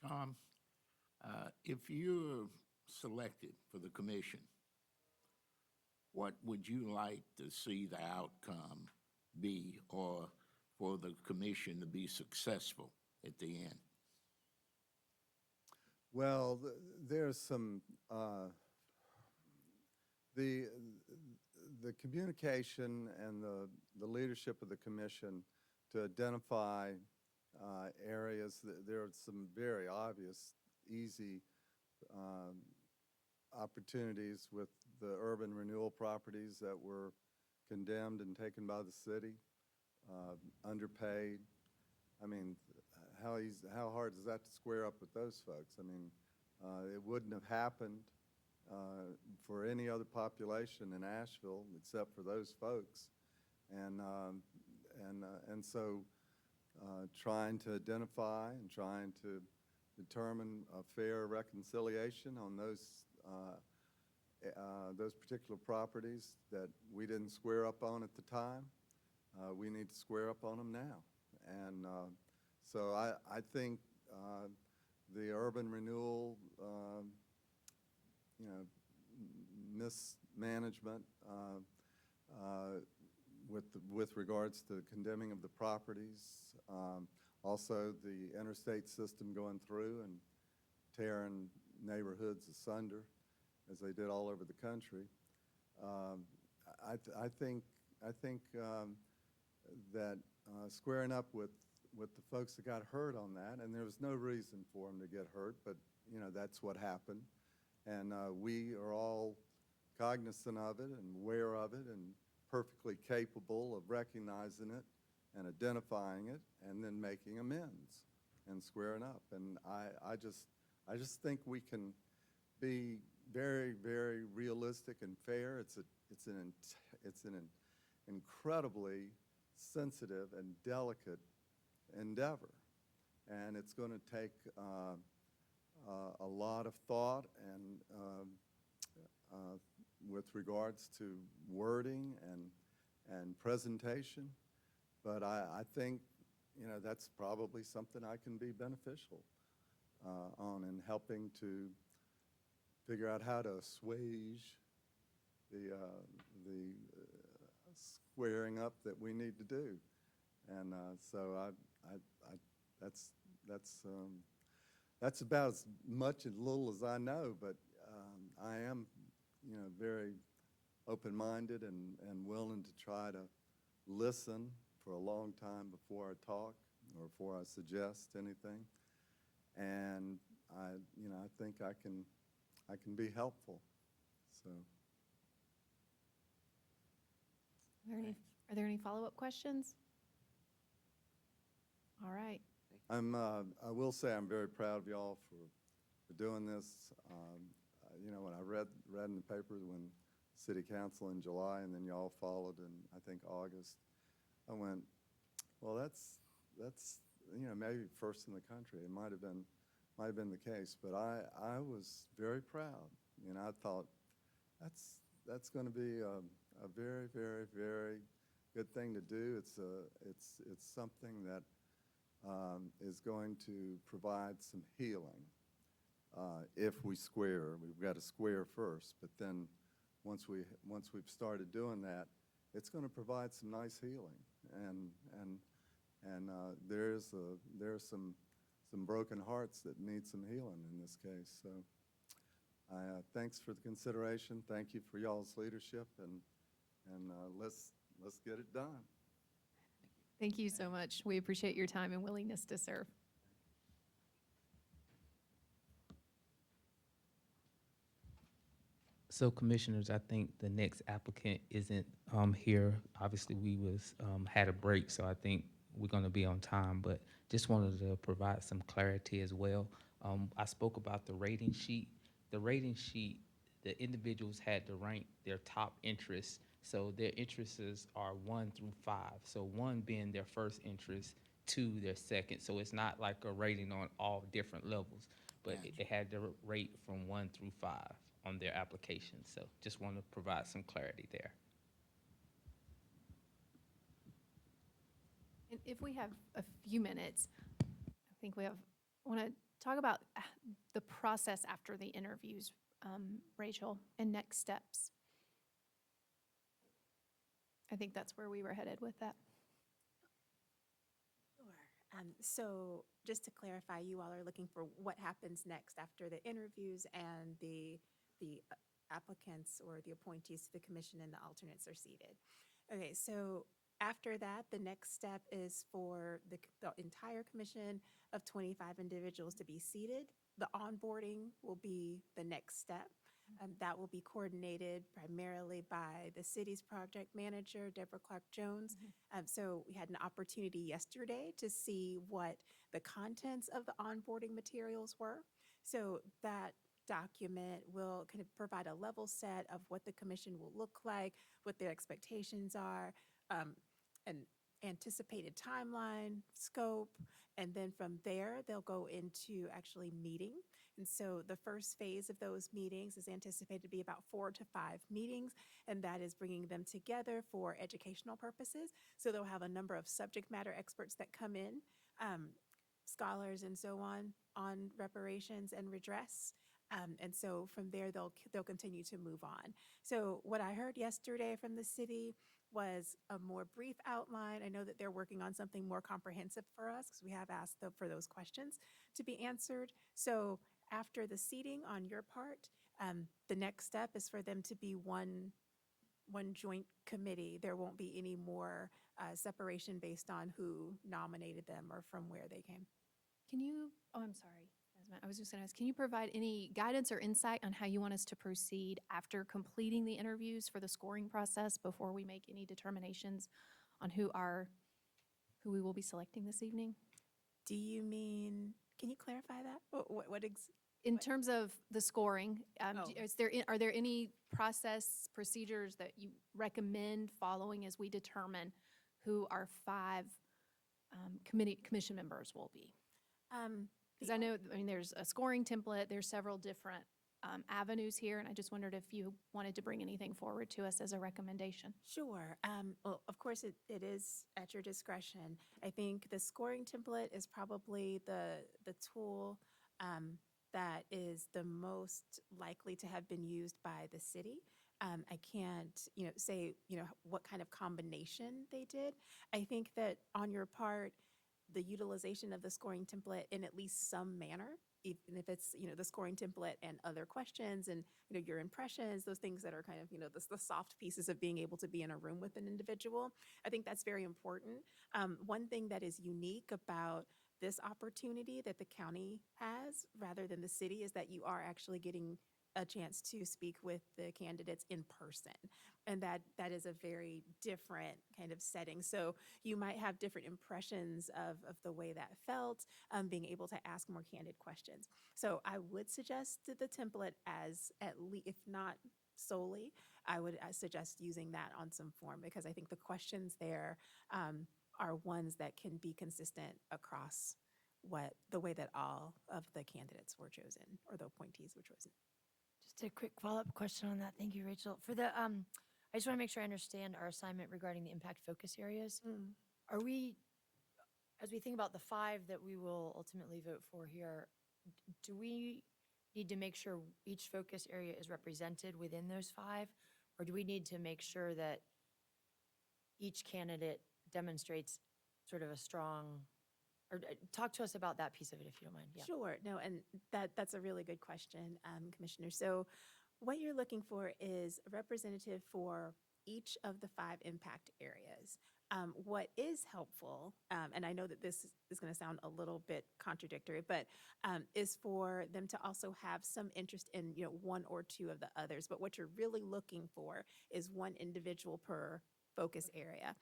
Tom, if you're selected for the commission, what would you like to see the outcome be, or for the commission to be successful at the end? Well, there's some the communication and the leadership of the commission to identify areas. There are some very obvious, easy opportunities with the urban renewal properties that were condemned and taken by the city, underpaid. I mean, how hard is that to square up with those folks? I mean, it wouldn't have happened for any other population in Asheville except for those folks, and so trying to identify and trying to determine a fair reconciliation on those particular properties that we didn't square up on at the time. We need to square up on them now, and so I think the urban renewal, mismanagement with regards to condemning of the properties, also the interstate system going through and tearing neighborhoods asunder, as they did all over the country. I think that squaring up with the folks that got hurt on that, and there was no reason for them to get hurt, but that's what happened, and we are all cognizant of it and aware of it and perfectly capable of recognizing it and identifying it and then making amends and squaring up. And I just think we can be very, very realistic and fair. It's an incredibly sensitive and delicate endeavor, and it's going to take a lot of thought and with regards to wording and presentation. But I think that's probably something I can be beneficial on in helping to figure out how to assuage the squaring up that we need to do. And so that's about as much and little as I know, but I am very open-minded and willing to try to listen for a long time before I talk or before I suggest anything. And I think I can be helpful. So. Are there any follow-up questions? All right. I will say I'm very proud of y'all for doing this. When I read in the paper when City Council in July and then y'all followed in, I think, August, I went, well, that's maybe first in the country. It might have been the case, but I was very proud. I thought that's going to be a very, very, very good thing to do. It's something that is going to provide some healing if we square. We've got to square first, but then once we've started doing that, it's going to provide some nice healing. And there's some broken hearts that need some healing in this case. So thanks for the consideration. Thank you for y'all's leadership, and let's get it done. Thank you so much. We appreciate your time and willingness to serve. So commissioners, I think the next applicant isn't here. Obviously, we had a break, so I think we're gonna be on time, but just wanted to provide some clarity as well. I spoke about the rating sheet. The rating sheet, the individuals had to rank their top interests. So their interests are 1 through 5. So 1 being their first interest, 2 their second. So it's not like a rating on all different levels, but Gotcha. they had to rate from 1 through 5 on their application. So just want to provide some clarity there. And if we have a few minutes, I think want to talk about the process after the interviews, Rachel, and next steps. I think that's where we were headed with that. Sure. So just to clarify, you all are looking for what happens next after the interviews and the applicants or the appointees to the commission and the alternates are seated. Okay, so after that, the next step is for the entire commission of 25 individuals to be seated. The onboarding will be the next step. That will be coordinated primarily by the city's project manager, Deborah Clark-Jones. So we had an opportunity yesterday to see what the contents of the onboarding materials were. So that document will kind of provide a level set of what the commission will look like, what their expectations are, an anticipated timeline, scope, and then from there, they'll go into actually meeting. And so the first phase of those meetings is anticipated to be about 4 to 5 meetings, and that is bringing them together for educational purposes. So they'll have a number of subject matter experts that come in, scholars and so on reparations and redress. And so from there, they'll continue to move on. So what I heard yesterday from the city was a more brief outline. I know that they're working on something more comprehensive for us because we have asked for those questions to be answered. So after the seating on your part, the next step is for them to be one joint committee. There won't be any more separation based on who nominated them or from where they came. I'm sorry, I was just going to ask, can you provide any guidance or insight on how you want us to proceed after completing the interviews for the scoring process before we make any determinations on who we will be selecting this evening? Do you mean, can you clarify that? In terms of the scoring, Oh. are there any procedures that you recommend following as we determine who our 5 commission members will be? Because I know, there's a scoring template, there's several different avenues here, and I just wondered if you wanted to bring anything forward to us as a recommendation. Sure. Well, of course, it is at your discretion. I think the scoring template is probably the tool that is the most likely to have been used by the city. I can't, say, what kind of combination they did. I think that on your part, the utilization of the scoring template in at least some manner, even if it's, the scoring template and other questions and, your impressions, those things that are kind of, the soft pieces of being able to be in a room with an individual. I think that's very important. One thing that is unique about this opportunity that the county has rather than the city is that you are actually getting a chance to speak with the candidates in person. And that is a very different kind of setting. So you might have different impressions of the way that felt, being able to ask more candid questions. So I would suggest the template as at least, if not solely, I would suggest using that on some form because I think the questions there are ones that can be consistent across the way that all of the candidates were chosen or the appointees were chosen. Just a quick follow-up question on that. Thank you, Rachel. For the, I just want to make sure I understand our assignment regarding the impact focus areas. Are we, as we think about the 5 that we will ultimately vote for here, do we need to make sure each focus area is represented within those 5? Or do we need to make sure that each candidate demonstrates sort of a strong, or talk to us about that piece of it, if you don't mind. Yeah. Sure. No, and that's a really good question, Commissioner. So what you're looking for is a representative for each of the 5 impact areas. What is helpful, and I know that this is going to sound a little bit contradictory, but is for them to also have some interest in, one or two of the others. But what you're really looking for is one individual per focus area.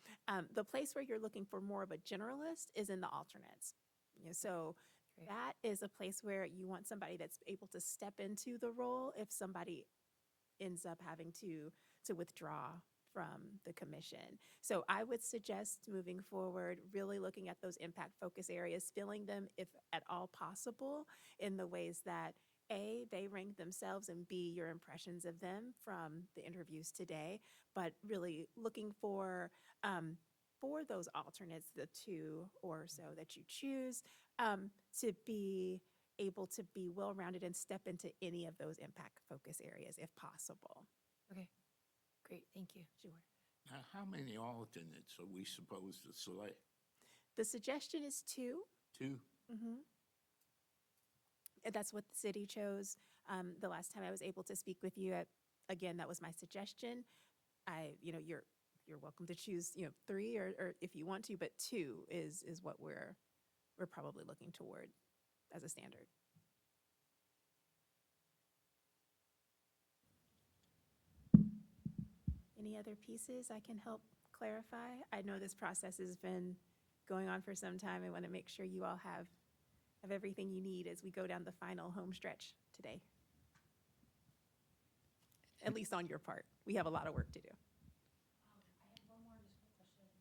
The place where you're looking for more of a generalist is in the alternates. So Great. that is a place where you want somebody that's able to step into the role if somebody ends up having to withdraw from the commission. So I would suggest moving forward, really looking at those impact focus areas, filling them, if at all possible, in the ways that A, they rank themselves, and B, your impressions of them from the interviews today, but really looking for those alternates, the two or so that you choose, to be able to be well-rounded and step into any of those impact focus areas if possible. Okay, great, thank you. Sure. Now, how many alternates are we supposed to select? The suggestion is 2. 2? Mm-hmm. That's what the city chose. The last time I was able to speak with you, again, that was my suggestion. You're welcome to choose, 3 or if you want to, but 2 is what we're probably looking toward as a standard. Any other pieces I can help clarify? I know this process has been going on for some time. I want to make sure you all have everything you need as we go down the final home stretch today. At least on your part. We have a lot of work to do. I have one more just quick question.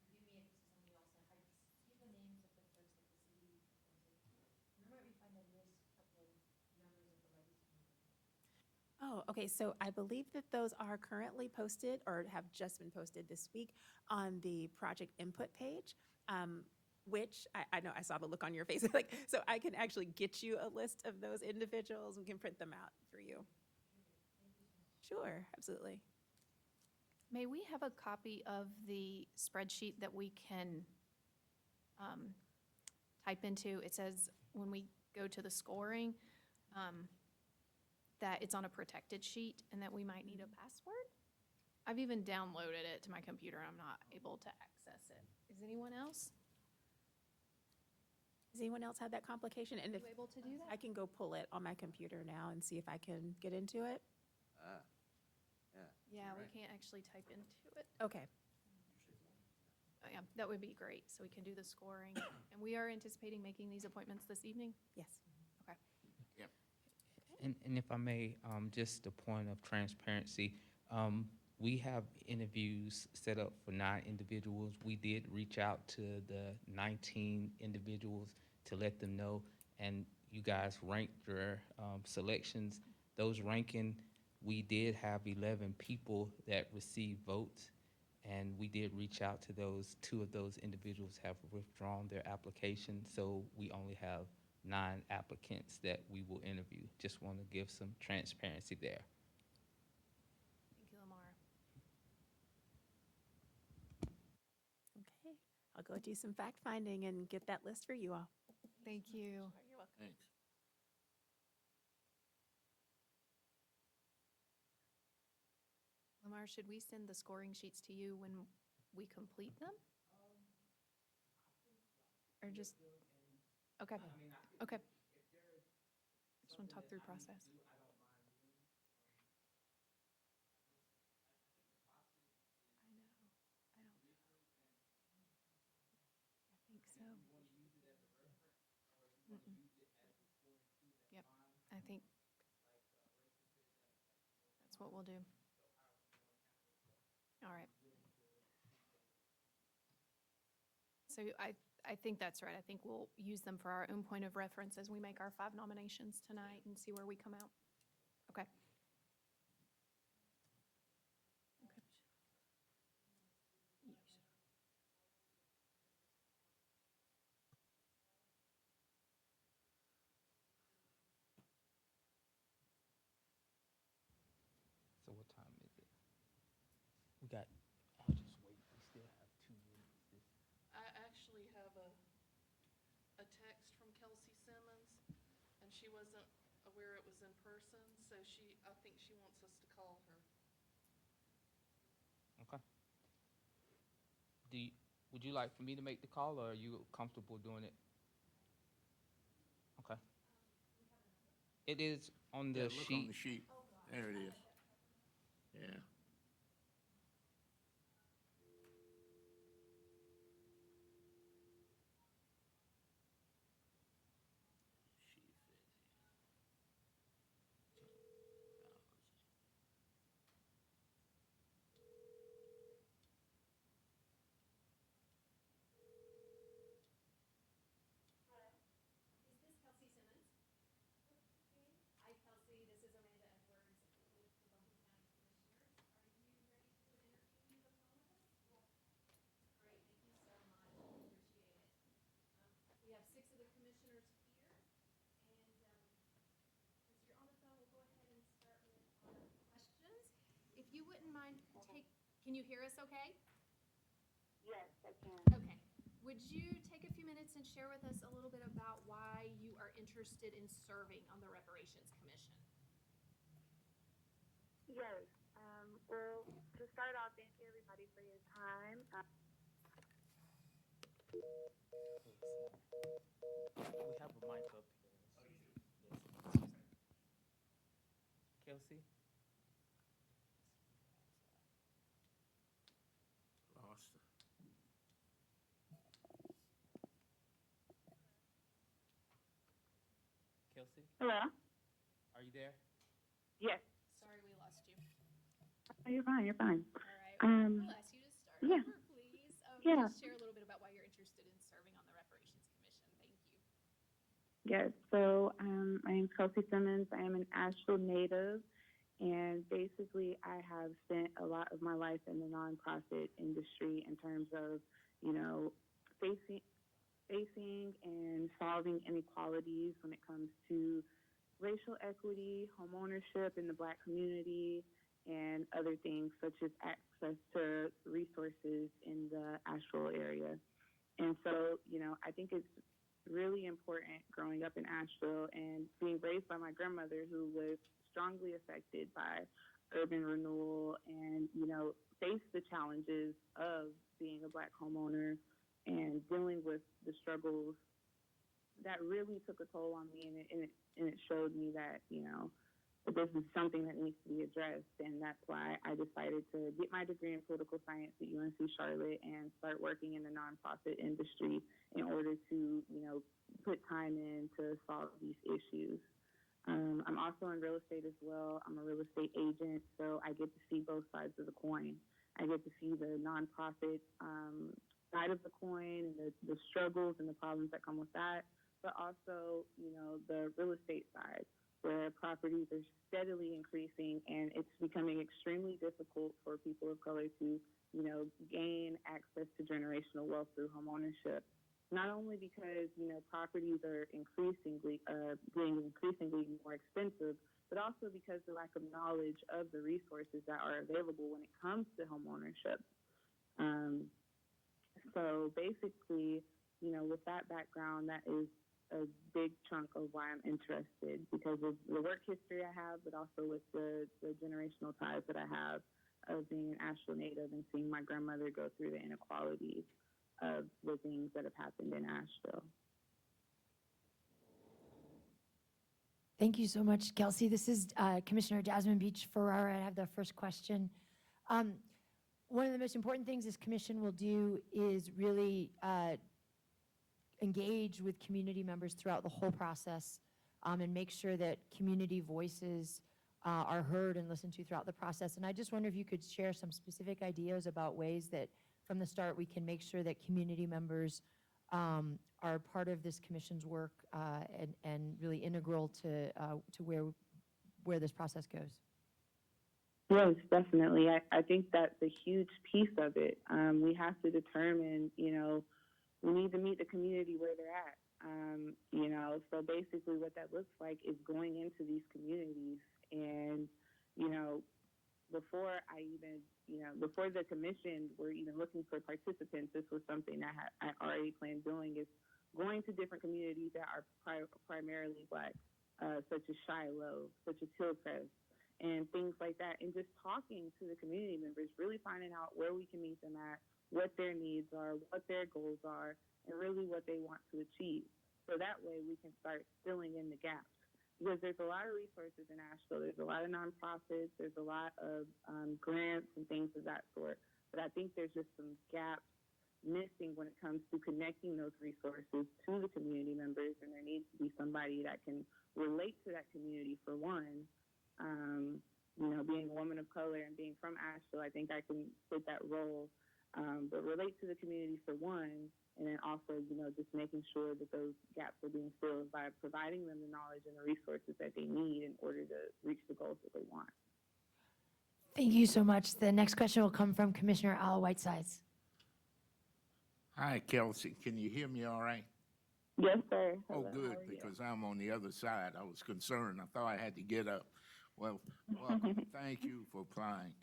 Forgive me if this is something you also have. See the names of the folks that the city appointed. Where might we find a list of the members of the legacy movement? Oh, okay. So I believe that those are currently posted or have just been posted this week on the project input page, which I know I saw the look on your face. So I can actually get you a list of those individuals. We can print them out for you. Sure, absolutely. May we have a copy of the spreadsheet that we can type into? It says when we go to the scoring, that it's on a protected sheet and that we might need a password. I've even downloaded it to my computer. I'm not able to access it. Is anyone else? Does anyone else have that complication? And Are if you able to do I that? can go pull it on my computer now and see if I can get into it. Yeah. Yeah, we Right. can't actually type into it. Okay. Yeah, that would be great, so we can do the scoring. And we are anticipating making these appointments this evening? Yes. Okay. And if I may, just a point of transparency, we have interviews set up for 9 individuals. We did reach out to the 19 individuals to let them know, and you guys ranked your selections. Those ranking, we did have 11 people that received votes, and we did reach out to those. 2 of those individuals have withdrawn their application, so we only have 9 applicants that we will interview. Just want to give some transparency there. Thank you, Lamar. Okay. I'll go do some fact finding and get that list for you all. Thank you. You're welcome. Thanks. Lamar, should we send the scoring sheets to you when we complete them? Or just, okay, okay. Just want to talk through process. I think so. Mm-mm. Yep, I think that's what we'll do. All right. So I think that's right. I think we'll use them for our own point of reference as we make our 5 nominations tonight and see where we come out. Okay. Okay. So what time is it? We got, I'll just wait, we still have 2 minutes. I actually have a text from Kelsey Simmons, and she wasn't aware it was in person, so I think she wants us to call her. Okay. would you like for me to make the call, or are you comfortable doing it? Okay. It is on Yeah, the look on the sheet. sheet. There it is. Yeah. Is this Kelsey Simmons? Hi, Kelsey. This is Amanda Edwards with the Buncombe County Commissioners. Are you ready to interview the phone with us? Great. Thank you so much. We appreciate it. We have 6 of the commissioners here, and since you're on the phone, we'll go ahead and start with our questions. If you wouldn't mind, can you hear us okay? Yes, I can. Okay. Would you take a few minutes and share with us a little bit about why you are interested in serving on the Reparations Commission? Yes. Well, to start off, thank you everybody for your time. We have a mic up here. Yes. Kelsey? Lost. Kelsey, Hello? are you there? Yes. Sorry, we lost you. Oh, you're fine. You're fine. All right. Um, We'll ask you to start yeah. over, please. Yeah. Just share a little bit about why you're interested in serving on the Reparations Commission. Thank you. Yes. So, my name's Kelsey Simmons. I am an Asheville native, and basically, I have spent a lot of my life in the nonprofit industry in terms of, facing and solving inequalities when it comes to racial equity, home ownership in the Black community, and other things such as access to resources in the Asheville area. And so, I think it's really important growing up in Asheville and being raised by my grandmother, who was strongly affected by urban renewal and, faced the challenges of being a Black homeowner and dealing with the struggles that really took a toll on me, and it showed me that that this is something that needs to be addressed, and that's why I decided to get my degree in political science at UNC Charlotte and start working in the nonprofit industry in order to put time in to solve these issues. I'm also in real estate as well. I'm a real estate agent, so I get to see both sides of the coin. I get to see the nonprofit side of the coin and the struggles and the problems that come with that, but also, the real estate side, where properties are steadily increasing and it's becoming extremely difficult for people of color to, gain access to generational wealth through home ownership. Not only because, properties are getting increasingly more expensive, but also because the lack of knowledge of the resources that are available when it comes to home ownership. So basically, with that background, that is a big chunk of why I'm interested, because of the work history I have, but also with the generational ties that I have of being an Asheville native and seeing my grandmother go through the inequalities of the things that have happened in Asheville. Thank you so much, Kelsey. This is Commissioner Jasmine Beach Ferrara. I have the first question. One of the most important things this commission will do is really engage with community members throughout the whole process and make sure that community voices are heard and listened to throughout the process. And I just wonder if you could share some specific ideas about ways that from the start we can make sure that community members are part of this commission's work and really integral to where this process goes. Yes, definitely. I think that's a huge piece of it. We have to determine, we need to meet the community where they're at. So basically what that looks like is going into these communities and, before the commission were even looking for participants, this was something that I already planned doing, is going to different communities that are primarily Black, such as Shiloh, such as Hillcrest, and things like that, and just talking to the community members, really finding out where we can meet them at, what their needs are, what their goals are, and really what they want to achieve. So that way we can start filling in the gaps. Because there's a lot of resources in Asheville. There's a lot of nonprofits. There's a lot of grants and things of that sort. But I think there's just some gaps missing when it comes to connecting those resources to the community members. And there needs to be somebody that can relate to that community for one. Being a woman of color and being from Asheville, I think I can fit that role. But relate to the community for one, and then also, just making sure that those gaps are being filled by providing them the knowledge and the resources that they need in order to reach the goals that they want. Thank you so much. The next question will come from Commissioner Al Whitesides. Hi, Kelsey. Can you hear me all right? Yes, sir. Oh, Hello, how good, are you? because I'm on the other side. I was concerned. I thought I had to get up. Well, welcome. Thank you for applying.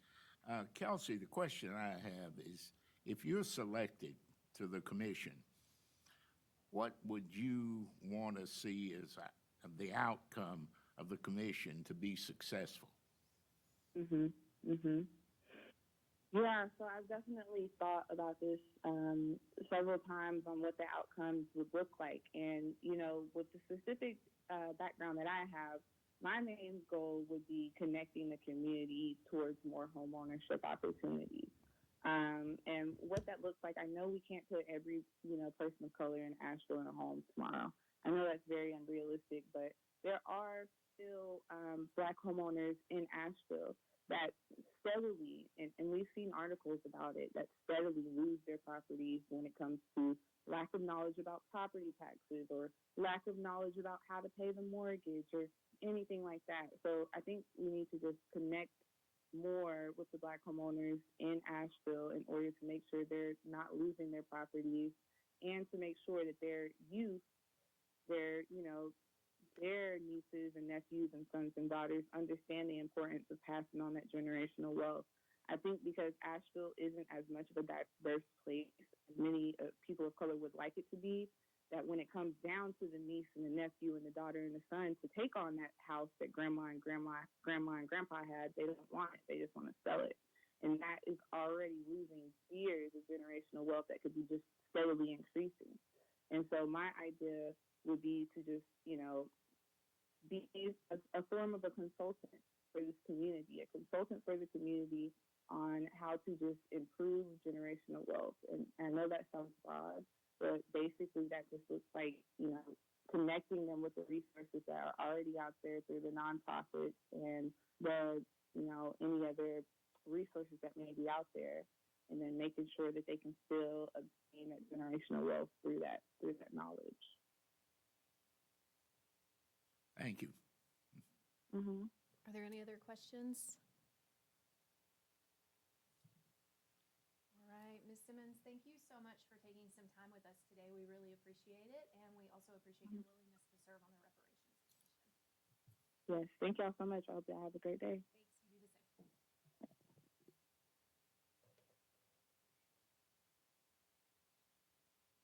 Kelsey, the question I have is, if you're selected to the commission, what would you want to see as the outcome of the commission to be successful? Yeah, so I've definitely thought about this several times on what the outcomes would look like. And, with the specific background that I have, my main goal would be connecting the community towards more home ownership opportunities. And what that looks like, I know we can't put every, person of color in Asheville in a home tomorrow. I know that's very unrealistic, but there are still Black homeowners in Asheville that steadily, and we've seen articles about it, that steadily lose their properties when it comes to lack of knowledge about property taxes or lack of knowledge about how to pay the mortgage or anything like that. So I think we need to just connect more with the Black homeowners in Asheville in order to make sure they're not losing their properties and to make sure that their youth, their nieces and nephews and sons and daughters understand the importance of passing on that generational wealth. I think because Asheville isn't as much of a diverse place as many people of color would like it to be, that when it comes down to the niece and the nephew and the daughter and the son to take on that house that grandma and grandpa had, they don't want it. They just want to sell it. And that is already losing years of generational wealth that could be just steadily increasing. And so my idea would be to just, be a form of a consultant for this community, a consultant for the community on how to just improve generational wealth. And I know that sounds broad, but basically that just looks like, connecting them with the resources that are already out there through the nonprofits and the, any other resources that may be out there, and then making sure that they can still obtain that generational wealth through that knowledge. Thank you. Are there any other questions? All right, Ms. Simmons, thank you so much for taking some time with us today. We really appreciate it, and we also appreciate your willingness to serve on the Reparations Commission. Yes, thank y'all so much. I hope y'all have a great day. Thanks, you do the same. Okay.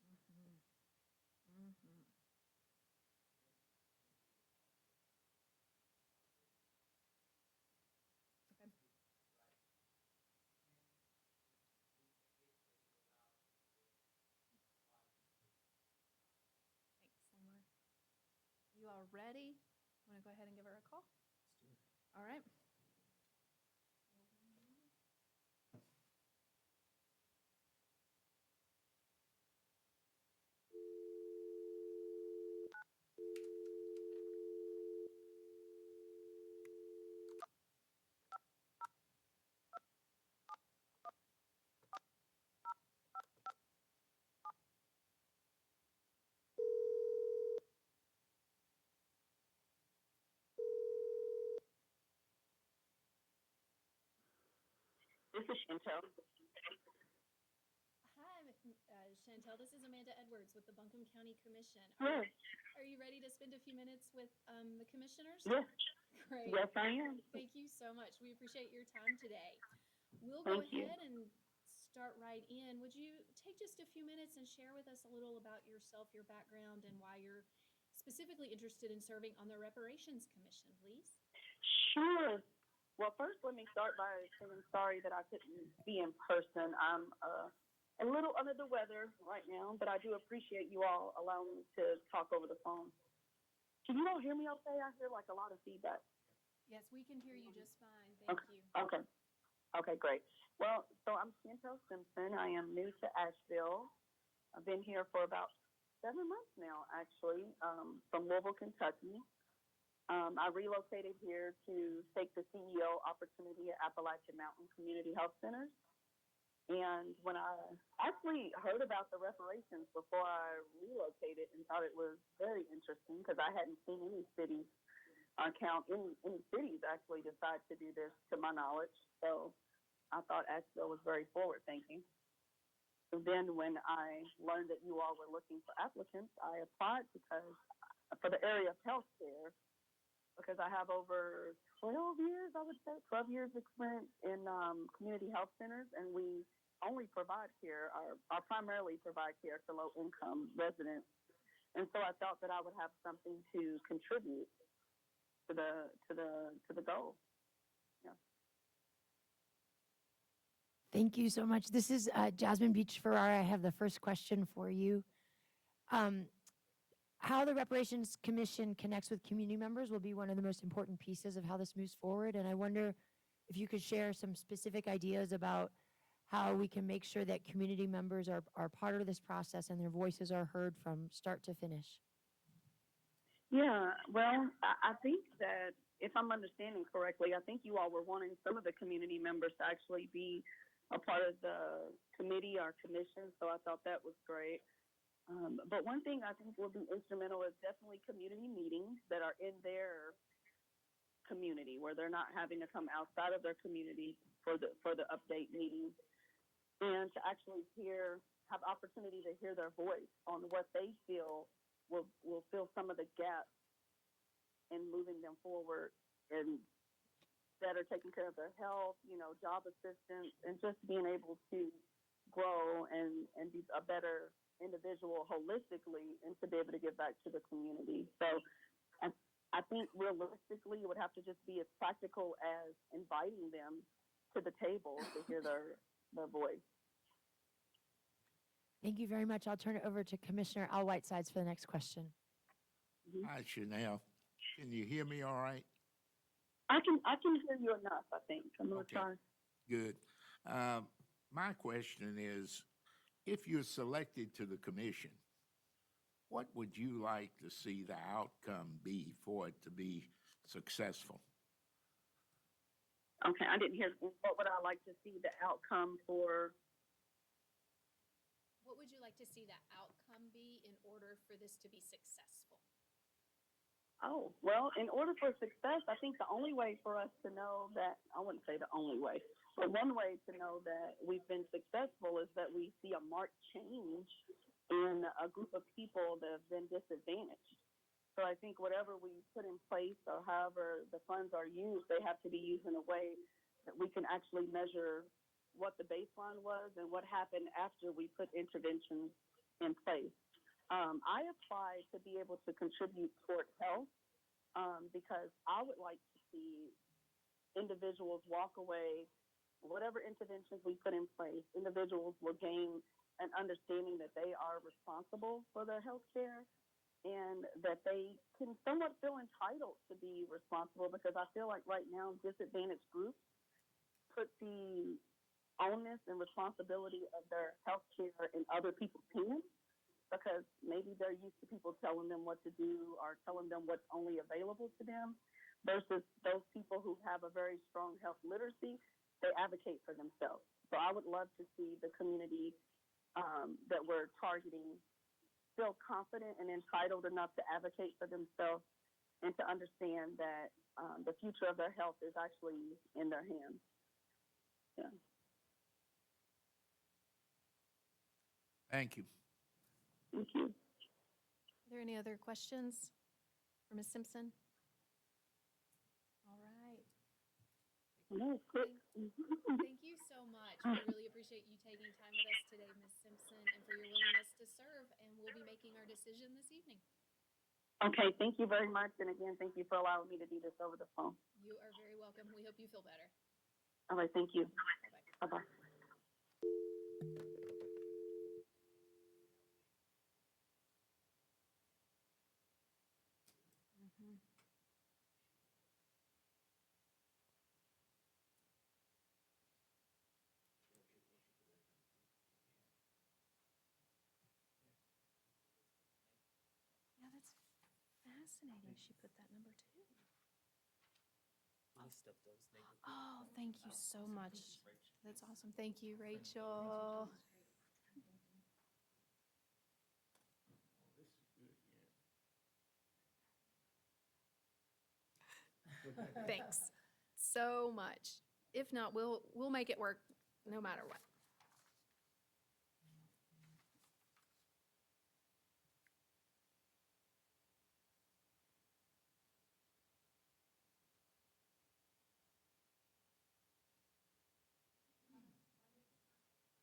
Thanks, Seymour. You all ready? Want to go ahead and give her a call? Let's do it. All right. This is Chantel. Hi, Chantel. This is Amanda Edwards with the Buncombe County Commission. Yes. Are you ready to spend a few minutes with the commissioners? Yes. Great. Yes, I am. Thank you so much. We appreciate your time today. We'll go Thank you. ahead and start right in. Would you take just a few minutes and share with us a little about yourself, your background, and why you're specifically interested in serving on the Reparations Commission, please? Sure. Well, first, let me start by saying sorry that I couldn't be in person. I'm a little under the weather right now, but I do appreciate you all allowing me to talk over the phone. Can you all hear me okay? I hear like a lot of feedback. Yes, we can hear you just fine. Thank Okay. you. Okay. Okay, great. Well, so I'm Chantel Simpson. I am new to Asheville. I've been here for about 7 months now, actually, from Louisville, Kentucky. I relocated here to take the CEO opportunity at Appalachian Mountain Community Health Center. And when I actually heard about the reparations before I relocated and thought it was very interesting because I hadn't seen any cities any cities actually decide to do this to my knowledge. So I thought Asheville was very forward thinking. So then when I learned that you all were looking for applicants, I applied for the area of healthcare because I have over 12 years, I would say, 12 years experience in community health centers, and we only provide care, or primarily provide care to low-income residents. And so I thought that I would have something to contribute to the goal. Yeah. Thank you so much. This is Jasmine Beach Ferrara. I have the first question for you. How the Reparations Commission connects with community members will be one of the most important pieces of how this moves forward. And I wonder if you could share some specific ideas about how we can make sure that community members are part of this process and their voices are heard from start to finish. Yeah, well, I think that if I'm understanding correctly, I think you all were wanting some of the community members to actually be a part of the committee or commission, so I thought that was great. But one thing I think will be instrumental is definitely community meetings that are in their community, where they're not having to come outside of their community for the update meetings, and to actually have opportunity to hear their voice on what they feel will fill some of the gaps in moving them forward and better taking care of their health, job assistance, and just being able to grow and be a better individual holistically and to be able to give back to the community. So I think realistically it would have to just be as practical as inviting them to the table to hear their voice. Thank you very much. I'll turn it over to Commissioner Al Whitesides for the next question. Hi, Chanel. Can you hear me all right? I can hear you enough, I think. I'm going to Okay. try. Good. My question is, if you're selected to the commission, what would you like to see the outcome be for it to be successful? Okay, I didn't hear. What would I like to see the outcome for? What would you like to see the outcome be in order for this to be successful? Oh, well, in order for success, I think the only way for us to know that, I wouldn't say the only way, but one way to know that we've been successful is that we see a marked change in a group of people that have been disadvantaged. So I think whatever we put in place or however the funds are used, they have to be used in a way that we can actually measure what the baseline was and what happened after we put interventions in place. I applied to be able to contribute towards health because I would like to see individuals walk away, whatever interventions we put in place, individuals will gain an understanding that they are responsible for their health care and that they can somewhat feel entitled to be responsible, because I feel like right now disadvantaged groups put the onus and responsibility of their health care in other people's hands, because maybe they're used to people telling them what to do or telling them what's only available to them, versus those people who have a very strong health literacy, they advocate for themselves. So I would love to see the community that we're targeting feel confident and entitled enough to advocate for themselves and to understand that the future of their health is actually in their hands. Yeah. Thank you. Thank you. Are there any other questions for Ms. Simpson? All right. No, quick. Thank you so much. We really appreciate you taking time with us today, Ms. Simpson, and for your willingness to serve. And we'll be making our decision this evening. Okay, thank you very much. And again, thank you for allowing me to do this over the phone. You are very welcome. We hope you feel better. All right, thank you. Bye-bye. Bye-bye. Yeah, that's fascinating. She put that number too. Oh, thank you so much. That's awesome. Thank you, Rachel. Thanks so much. If not, we'll make it work no matter what. Next, Renita. I used to work with her. Matter of fact, she's one of mine.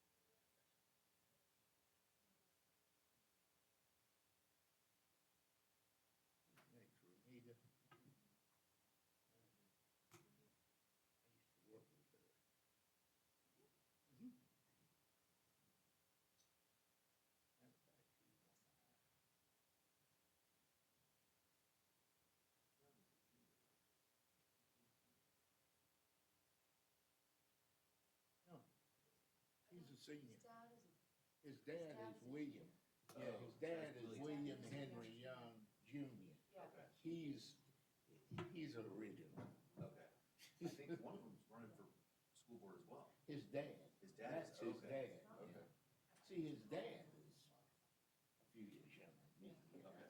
No, he's a senior. His dad is William. Yeah, his dad is William Henry Young Jr. He's original. Okay. I think one of them's running for school board as well. His dad. His dad That's is, his okay. dad. Okay. See, his dad is a few years younger than me. Okay.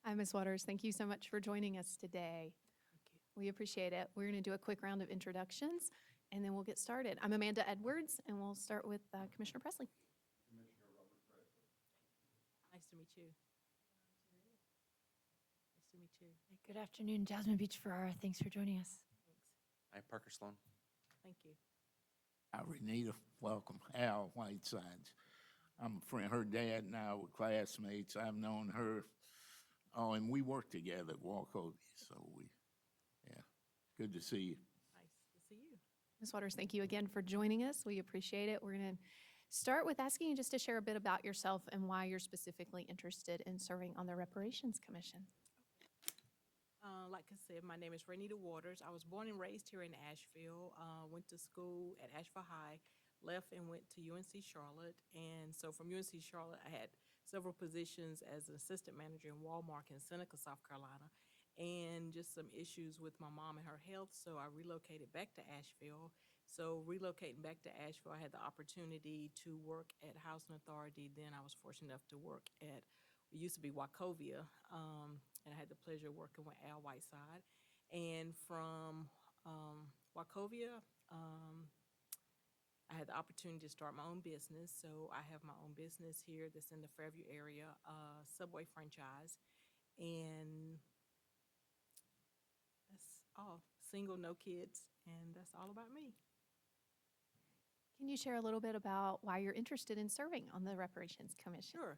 Hi, Ms. Waters. Thank you so much for joining us today. We appreciate it. We're going to do a quick round of introductions, and then we'll get started. I'm Amanda Edwards, and we'll start with Commissioner Presley. Nice to meet you. Nice to meet you. Good afternoon, Jasmine Beach Ferrara. Thanks for joining us. Thanks. Hi, Parker Sloan. Thank you. Renita, welcome. Al Whitesides. I'm a friend, her dad and I were classmates. I've known her, and we worked together at Wachovia, so yeah, good to see you. Nice to see you. Ms. Waters, thank you again for joining us. We appreciate it. We're going to start with asking you just to share a bit about yourself and why you're specifically interested in serving on the Reparations Commission. Like I said, my name is Renita Waters. I was born and raised here in Asheville, went to school at Asheville High, left and went to UNC Charlotte. And so from UNC Charlotte, I had several positions as an assistant manager in Walmart in Seneca, South Carolina, and just some issues with my mom and her health. So I relocated back to Asheville. So relocating back to Asheville, I had the opportunity to work at Housing Authority. Then I was fortunate enough to work at, it used to be Wachovia, and I had the pleasure of working with Al Whiteside. And from Wachovia, I had the opportunity to start my own business. So I have my own business here that's in the Fairview area, Subway franchise. And that's all. Single, no kids, and that's all about me. Can you share a little bit about why you're interested in serving on the Reparations Commission? Sure.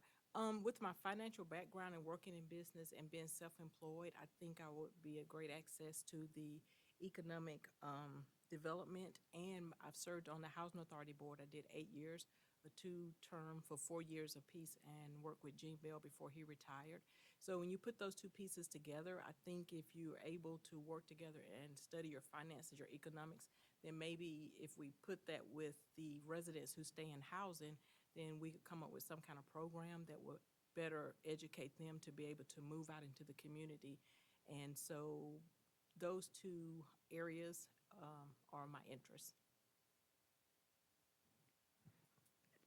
With my financial background and working in business and being self-employed, I think I would be a great access to the economic development. And I've served on the Housing Authority Board. I did 8 years, a 2-term for 4 years apiece, and worked with Gene Bell before he retired. So when you put those two pieces together, I think if you're able to work together and study your finances, your economics, then maybe if we put that with the residents who stay in housing, then we could come up with some kind of program that would better educate them to be able to move out into the community. And so those two areas are my interests.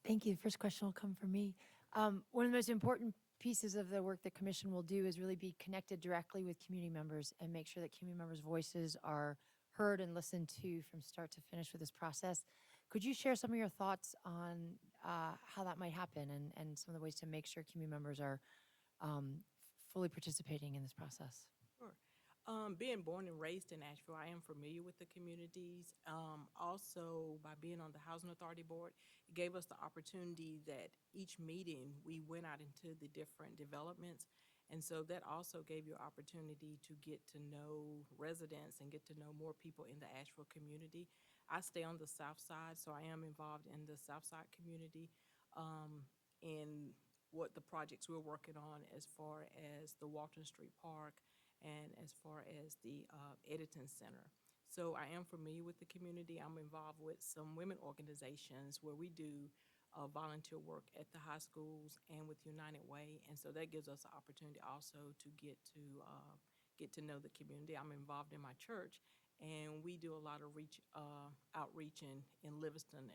Thank you. The first question will come from me. One of the most important pieces of the work the commission will do is really be connected directly with community members and make sure that community members' voices are heard and listened to from start to finish with this process. Could you share some of your thoughts on how that might happen and some of the ways to make sure community members are fully participating in this process? Sure. Being born and raised in Asheville, I am familiar with the communities. Also, by being on the Housing Authority Board, it gave us the opportunity that each meeting we went out into the different developments. And so that also gave you an opportunity to get to know residents and get to know more people in the Asheville community. I stay on the south side, so I am involved in the south side community in what the projects we're working on as far as the Walton Street Park and as far as the Editon Center. So I am familiar with the community. I'm involved with some women organizations where we do volunteer work at the high schools and with United Way, and so that gives us an opportunity also to get to know the community. I'm involved in my church, and we do a lot of outreach in Livingston,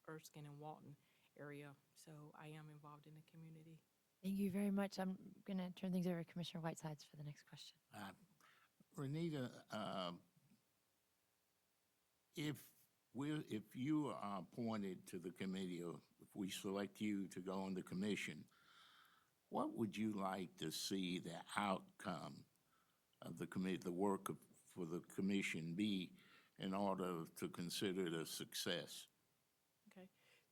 Erskine, and Walton area. So I am involved in the community. Thank you very much. I'm going to turn things over to Commissioner Whitesides for the next question. Renita, if you are appointed to the committee, or if we select you to go on the commission, what would you like to see the outcome of the committee, the work for the commission be in order to consider it a success? Okay.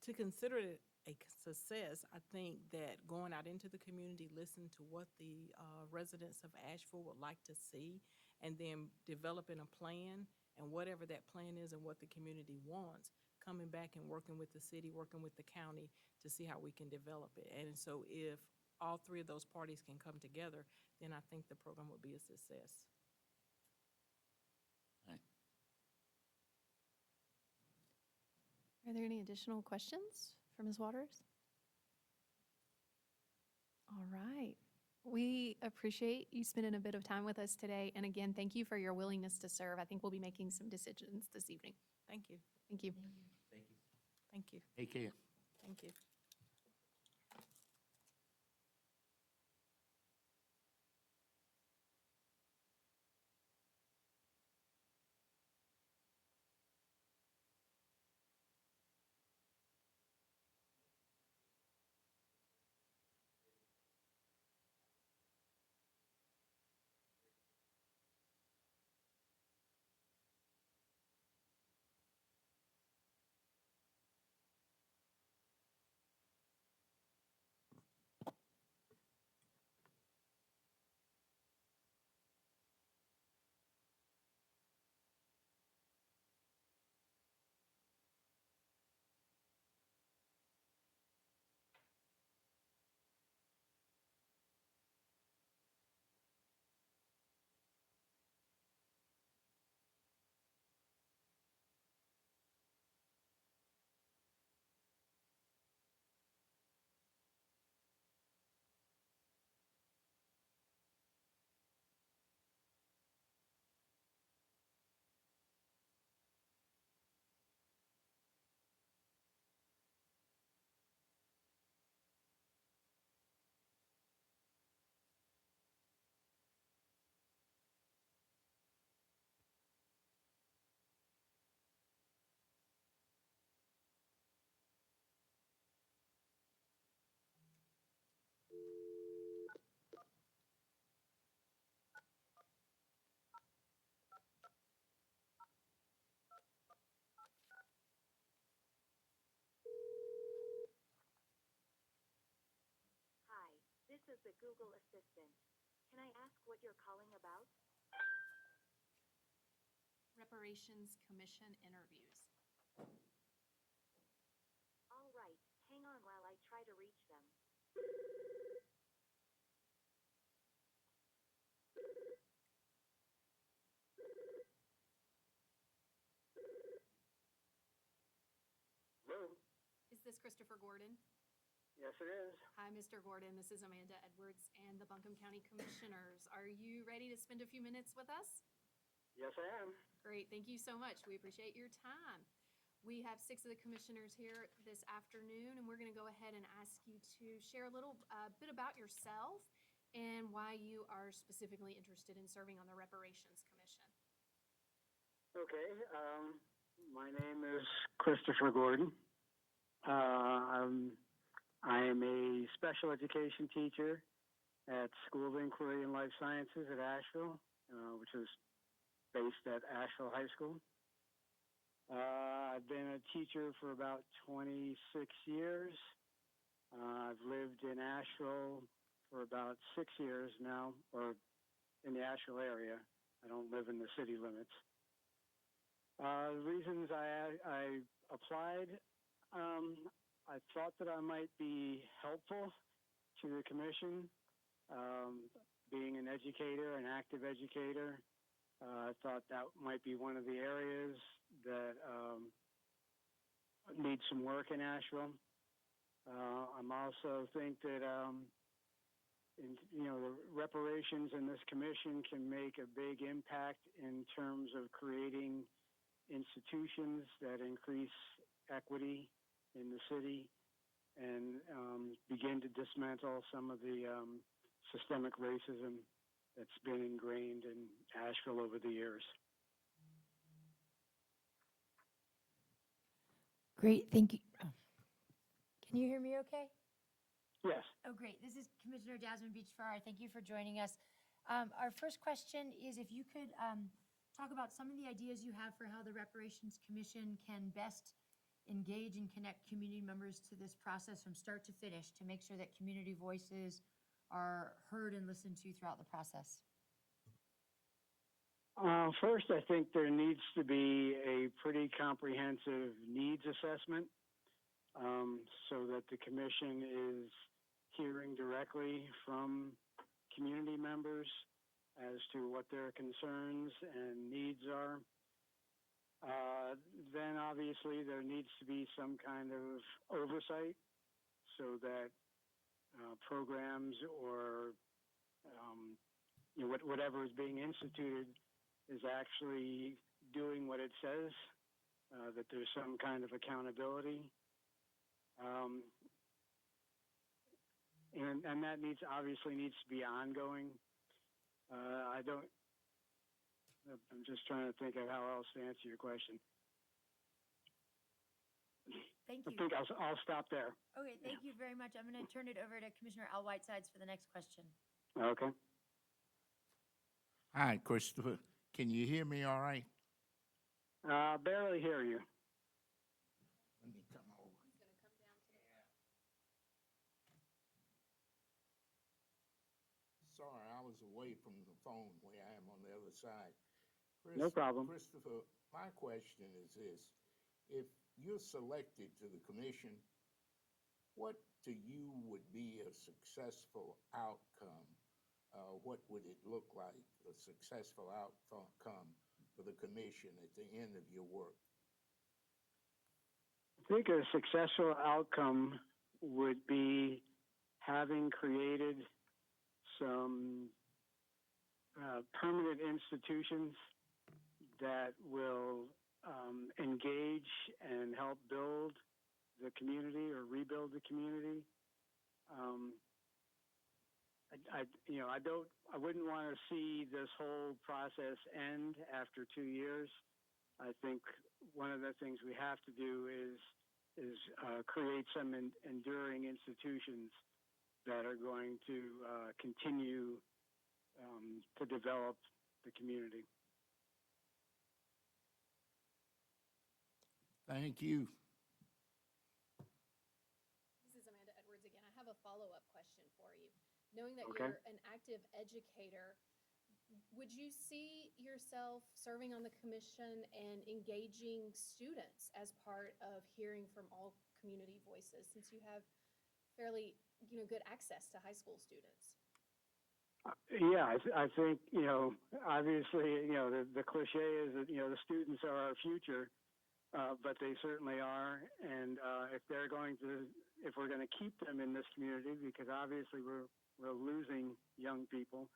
To consider it a success, I think that going out into the community, listen to what the residents of Asheville would like to see, and then developing a plan, and whatever that plan is and what the community wants, coming back and working with the city, working with the county to see how we can develop it. And so if all three of those parties can come together, then I think the program will be a success. Are there any additional questions for Ms. Waters? All right. We appreciate you spending a bit of time with us today. And again, thank you for your willingness to serve. I think we'll be making some decisions this evening. Thank you. Thank you. Thank you. Thank you. Take care. Thank you. the Google Assistant. Can I ask what you're calling about? Reparations Commission interviews. All right, hang on while I try to reach them. Hello? Is this Christopher Gordon? Yes, it is. Hi, Mr. Gordon. This is Amanda Edwards and the Buncombe County Commissioners. Are you ready to spend a few minutes with us? Yes, I am. Great. Thank you so much. We appreciate your time. We have 6 of the commissioners here this afternoon, and we're going to go ahead and ask you to share a little bit about yourself and why you are specifically interested in serving on the Reparations Commission. Okay. My name is Christopher Gordon. I am a special education teacher at School of Inquiry and Life Sciences at Asheville, which is based at Asheville High School. I've been a teacher for about 26 years. I've lived in Asheville for about 6 years now, or in the Asheville area. I don't live in the city limits. The reasons I applied, I thought that I might be helpful to the commission. Being an educator, an active educator, I thought that might be one of the areas that needs some work in Asheville. I'm also think that the reparations in this commission can make a big impact in terms of creating institutions that increase equity in the city and begin to dismantle some of the systemic racism that's been ingrained in Asheville over the years. Great, thank you. Oh. Can you hear me okay? Yes. Oh, great. This is Commissioner Jasmine Beach-Farrar. Thank you for joining us. Our first question is if you could talk about some of the ideas you have for how the Reparations Commission can best engage and connect community members to this process from start to finish to make sure that community voices are heard and listened to throughout the process. First, I think there needs to be a pretty comprehensive needs assessment so that the commission is hearing directly from community members as to what their concerns and needs are. Then obviously there needs to be some kind of oversight so that programs or whatever is being instituted is actually doing what it says, that there's some kind of accountability. And that obviously needs to be ongoing. I'm just trying to think of how else to answer your question. Thank you. I think I'll stop there. Okay, thank you very much. I'm going to turn it over to Commissioner Al Whitesides for the next question. Okay. Hi, Christopher. Can you hear me all right? Barely hear you. Let me come over. Sorry, I was away from the phone where I am on the other side. No problem. Christopher, my question is this. If you're selected to the commission, what to you would be a successful outcome? What would it look like, a successful outcome for the commission at the end of your work? I think a successful outcome would be having created some permanent institutions that will engage and help build the community or rebuild the community. I wouldn't want to see this whole process end after 2 years. I think one of the things we have to do is create some enduring institutions that are going to continue to develop the community. Thank you. This is Amanda Edwards again. I have a follow-up question for you. knowing that Okay. you're an active educator, would you see yourself serving on the commission and engaging students as part of hearing from all community voices, since you have fairly, good access to high school students? Yeah, I think, obviously, the cliche is that, the students are our future, but they certainly are. And if we're going to keep them in this community, because obviously we're losing young people,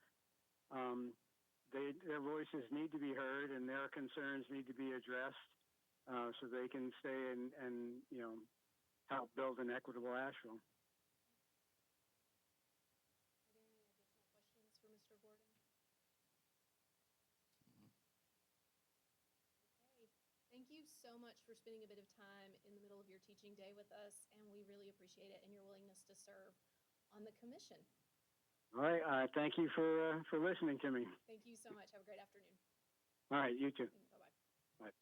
their voices need to be heard and their concerns need to be addressed, so they can stay and help build an equitable Asheville. Questions for Mr. Gordon? Okay. Thank you so much for spending a bit of time in the middle of your teaching day with us, and we really appreciate it and your willingness to serve on the commission. All right. Thank you for listening to me. Thank you so much. Have a great afternoon. All right. You too. Bye-bye. Bye.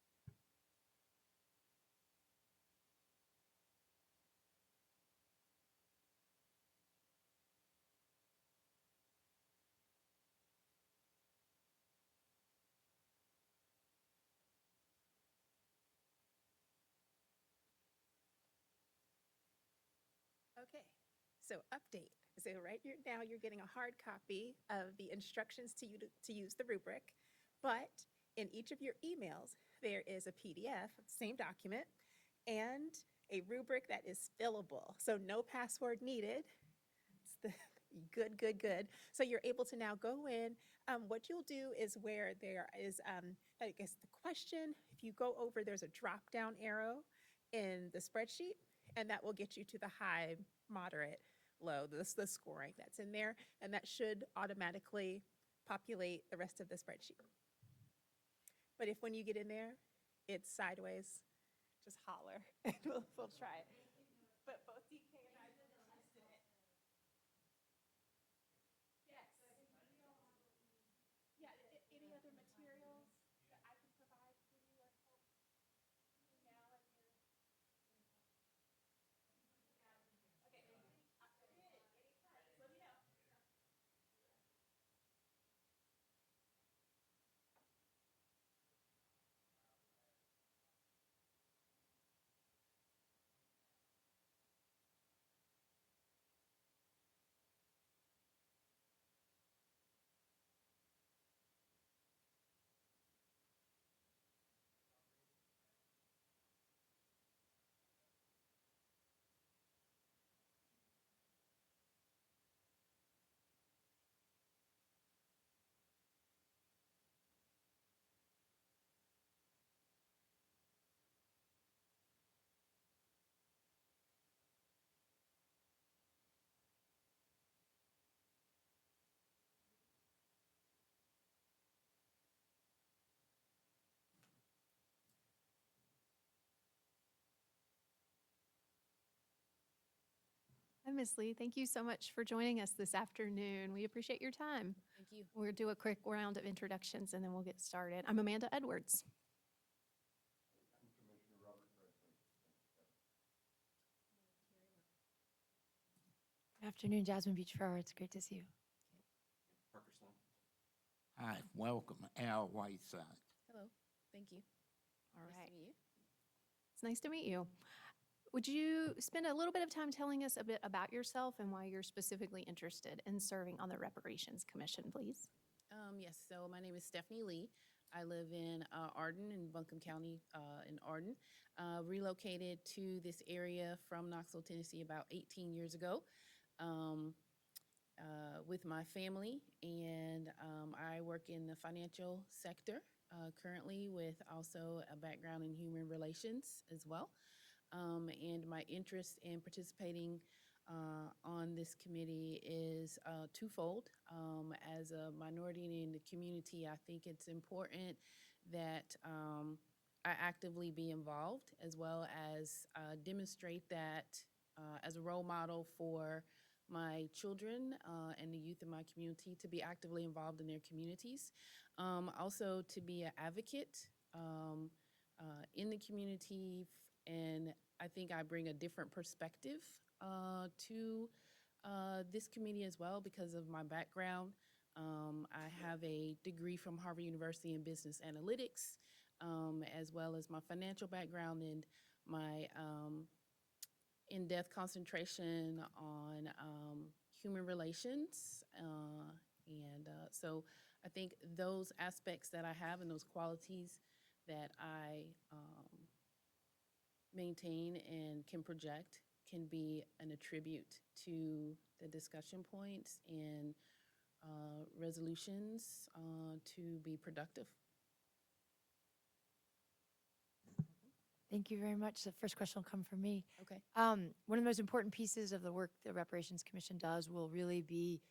Okay, so update. So now you're getting a hard copy of the instructions to use the rubric, but in each of your emails, there is a PDF of the same document and a rubric that is fillable. So no password needed. It's the good, good, good. So you're able to now go in. What you'll do is where there is, I guess, the question, if you go over, there's a drop-down arrow in the spreadsheet, and that will get you to the high, moderate, low, the scoring that's in there, and that should automatically populate the rest of the spreadsheet. But if when you get in there, it's sideways, just holler, and we'll try it. But both DK and I did tested it. Yes. Yeah, any other materials that I can provide for you or help you now and your? Okay. Good, anytime, just let me know. Hi, Ms. Lee. Thank you so much for joining us this afternoon. We appreciate your time. Thank you. We'll do a quick round of introductions and then we'll get started. I'm Amanda Edwards. Good afternoon, Jasmine Beach Farrar. It's great to see you. Parker Sloan. Hi, welcome, Al Whiteside. Hello. Thank you. All Nice right. to meet you. It's nice to meet you. Would you spend a little bit of time telling us a bit about yourself and why you're specifically interested in serving on the Reparations Commission, please? Yes, so my name is Stephanie Lee. I live in Arden, in Buncombe County, in Arden. Relocated to this area from Knoxville, Tennessee about 18 years ago with my family, and I work in the financial sector currently, with also a background in human relations as well. And my interest in participating on this committee is twofold. As a minority in the community, I think it's important that I actively be involved, as well as demonstrate that as a role model for my children and the youth in my community to be actively involved in their communities. Also to be an advocate in the community, and I think I bring a different perspective to this committee as well because of my background. I have a degree from Harvard University in business analytics, as well as my financial background and my in-depth concentration on human relations. So I think those aspects that I have and those qualities that I maintain and can project can be an attribute to the discussion points and resolutions to be productive. Thank you very much. The first question will come from me. Okay. One of the most important pieces of the work the Reparations Commission does will really be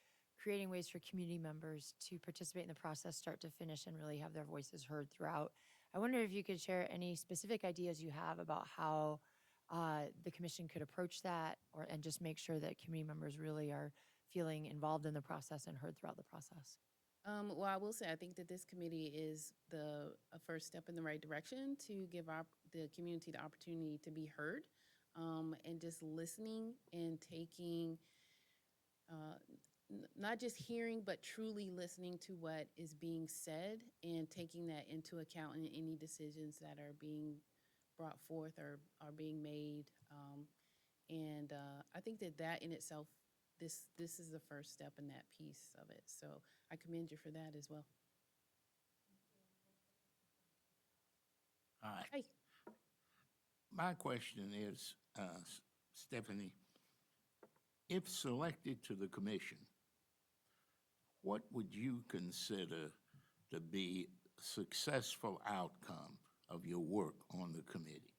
creating ways for community members to participate in the process, start to finish, and really have their voices heard throughout. I wonder if you could share any specific ideas you have about how the commission could approach that, and just make sure that community members really are feeling involved in the process and heard throughout the process. Well, I will say I think that this committee is a first step in the right direction to give the community the opportunity to be heard, and just listening and taking, not just hearing, but truly listening to what is being said and taking that into account in any decisions that are being brought forth or are being made. I think that in itself, this is the first step in that piece of it. So I commend you for that as well. All right. Hey. My question is, Stephanie, if selected to the commission, what would you consider to be a successful outcome of your work on the committee?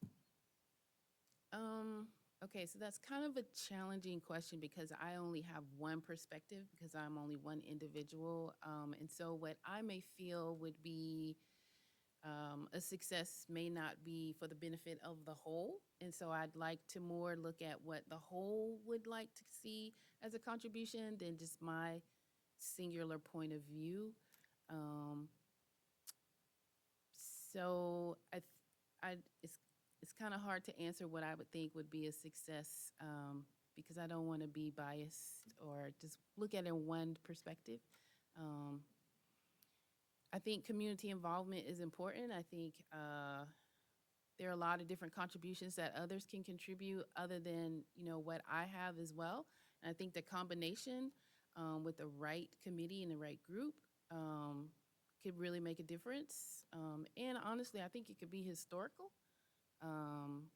Okay, so that's kind of a challenging question because I only have one perspective because I'm only one individual. And so what I may feel would be a success may not be for the benefit of the whole. And so I'd like to more look at what the whole would like to see as a contribution than just my singular point of view. So it's kind of hard to answer what I would think would be a success because I don't want to be biased or just look at it in one perspective. I think community involvement is important. I think there are a lot of different contributions that others can contribute other than, what I have as well. And I think the combination with the right committee and the right group could really make a difference. And honestly, I think it could be historical.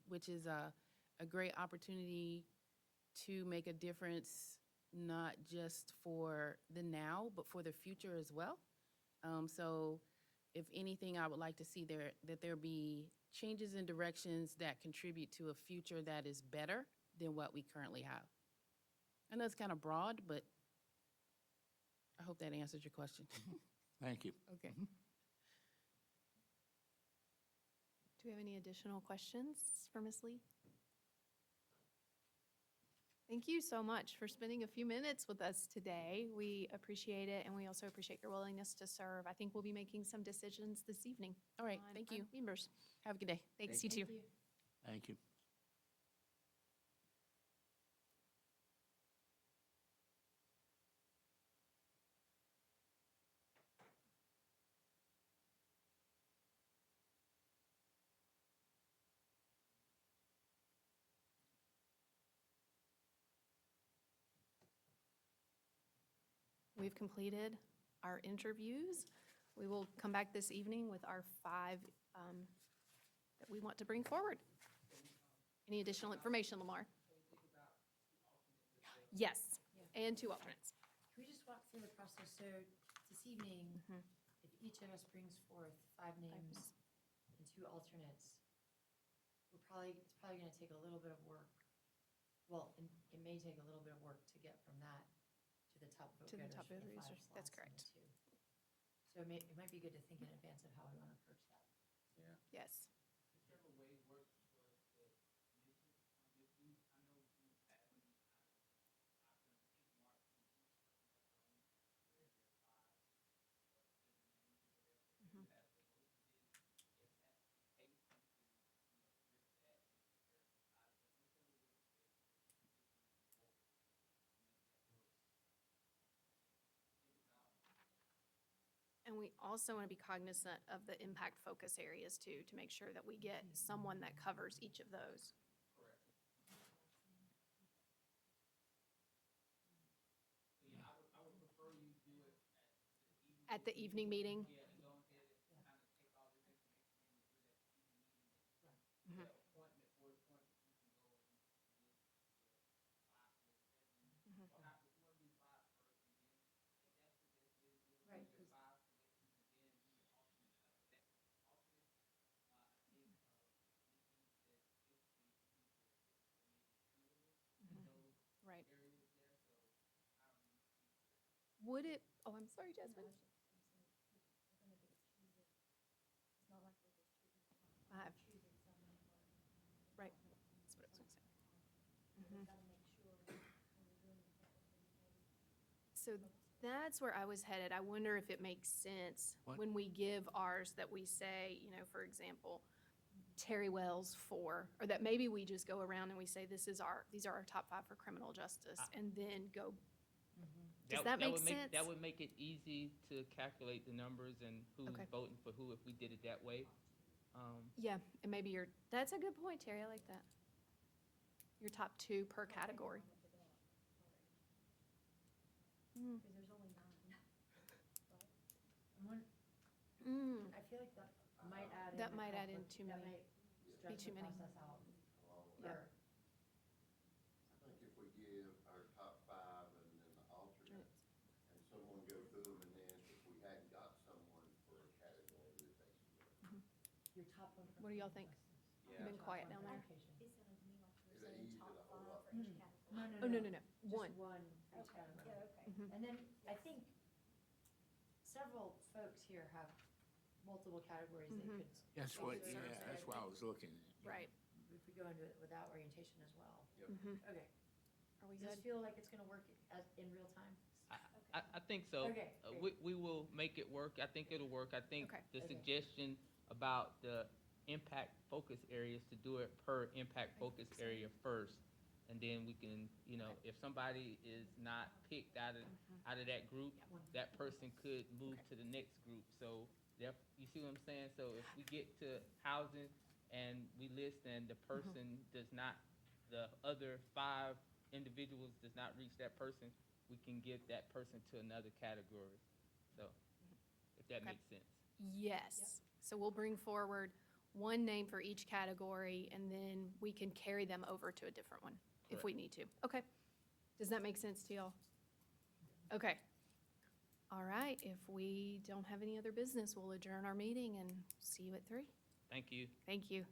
Which is a great opportunity to make a difference, not just for the now, but for the future as well. So if anything, I would like to see that there be changes in directions that contribute to a future that is better than what we currently have. I know it's kind of broad, but I hope that answers your question. Thank you. Okay. Do we have any additional questions for Ms. Lee? Thank you so much for spending a few minutes with us today. We appreciate it, and we also appreciate your willingness to serve. I think we'll be making some decisions this evening. All right, on thank our you. Members. Have a good day. Thanks, you too. Thank you. We've completed our interviews. We will come back this evening with our 5 that we want to bring forward. Any additional information, Lamar? Yes, and 2 alternates. Can we just walk through the process? So this evening, if each of us brings forth 5 names and 2 alternates, it's probably going to take a little bit of work. Well, it may take a little bit of work to get from that to the top vote To the getters top for the voter 5 users. That's slots in the correct. 2. So it might be good to think in advance of how we want to approach that. Yes. And we also want to be cognizant of the impact focus areas too, to make sure that we get someone that covers each of those. At the evening meeting? Mhm. Right. Would it, oh, I'm sorry, Jasmine. Five. Right, that's what I was gonna say. Mhm. So that's where I was headed. I wonder if it makes sense What? when we give ours that we say, you know, for example, Terry Wells 4, or that maybe we just go around and we say, these are our top 5 for criminal justice, and then go, does that make sense? That would make it easy to calculate the numbers and who's Okay. voting for who if we did it that way. Yeah, and maybe that's a good point, Terry, I like that. Your top 2 per category. Mm. Because there's only 9. Mm. I feel like that might add in. That a might add couple in of- too that many. might Be stretch too the many. process out. Yeah. Or- I think if we give our top 5 and then the alternate, and someone go through them, and then if we hadn't got someone for a category, it takes away. Your top one. What do y'all think? You've been quiet down there. It sounded to me like you were It'll saying ease top it a whole 5 lot. for each category. Oh, no, no, no. Just One. one for each Okay, category. yeah, okay. Mhm. And then I think several folks here have multiple categories they Mhm. could. That's what, Yes, sir. yeah, that's what I was looking at. Right. If we go into it without orientation as well. Mhm. Okay. Are we Does this good? feel like it's gonna work in real time? I think so. Okay, We will make it work. I think it'll work. I think Okay. the Okay. suggestion about the impact focus areas to do it per impact focus area first. And then we can, you know, if somebody is not picked out of that group, that person could move to the next group. So, you see what I'm saying? So if we get to housing and we list and the person does not, the other 5 individuals does not reach that person, we can give that person to another category. So, if that Okay. makes sense. Yes. So we'll bring forward one name for each category, and then we can carry them over to a different one if we need to. Okay. Does that make sense to y'all? Okay. All right. If we don't have any other business, we'll adjourn our meeting and see you at 3. Thank you. Thank you.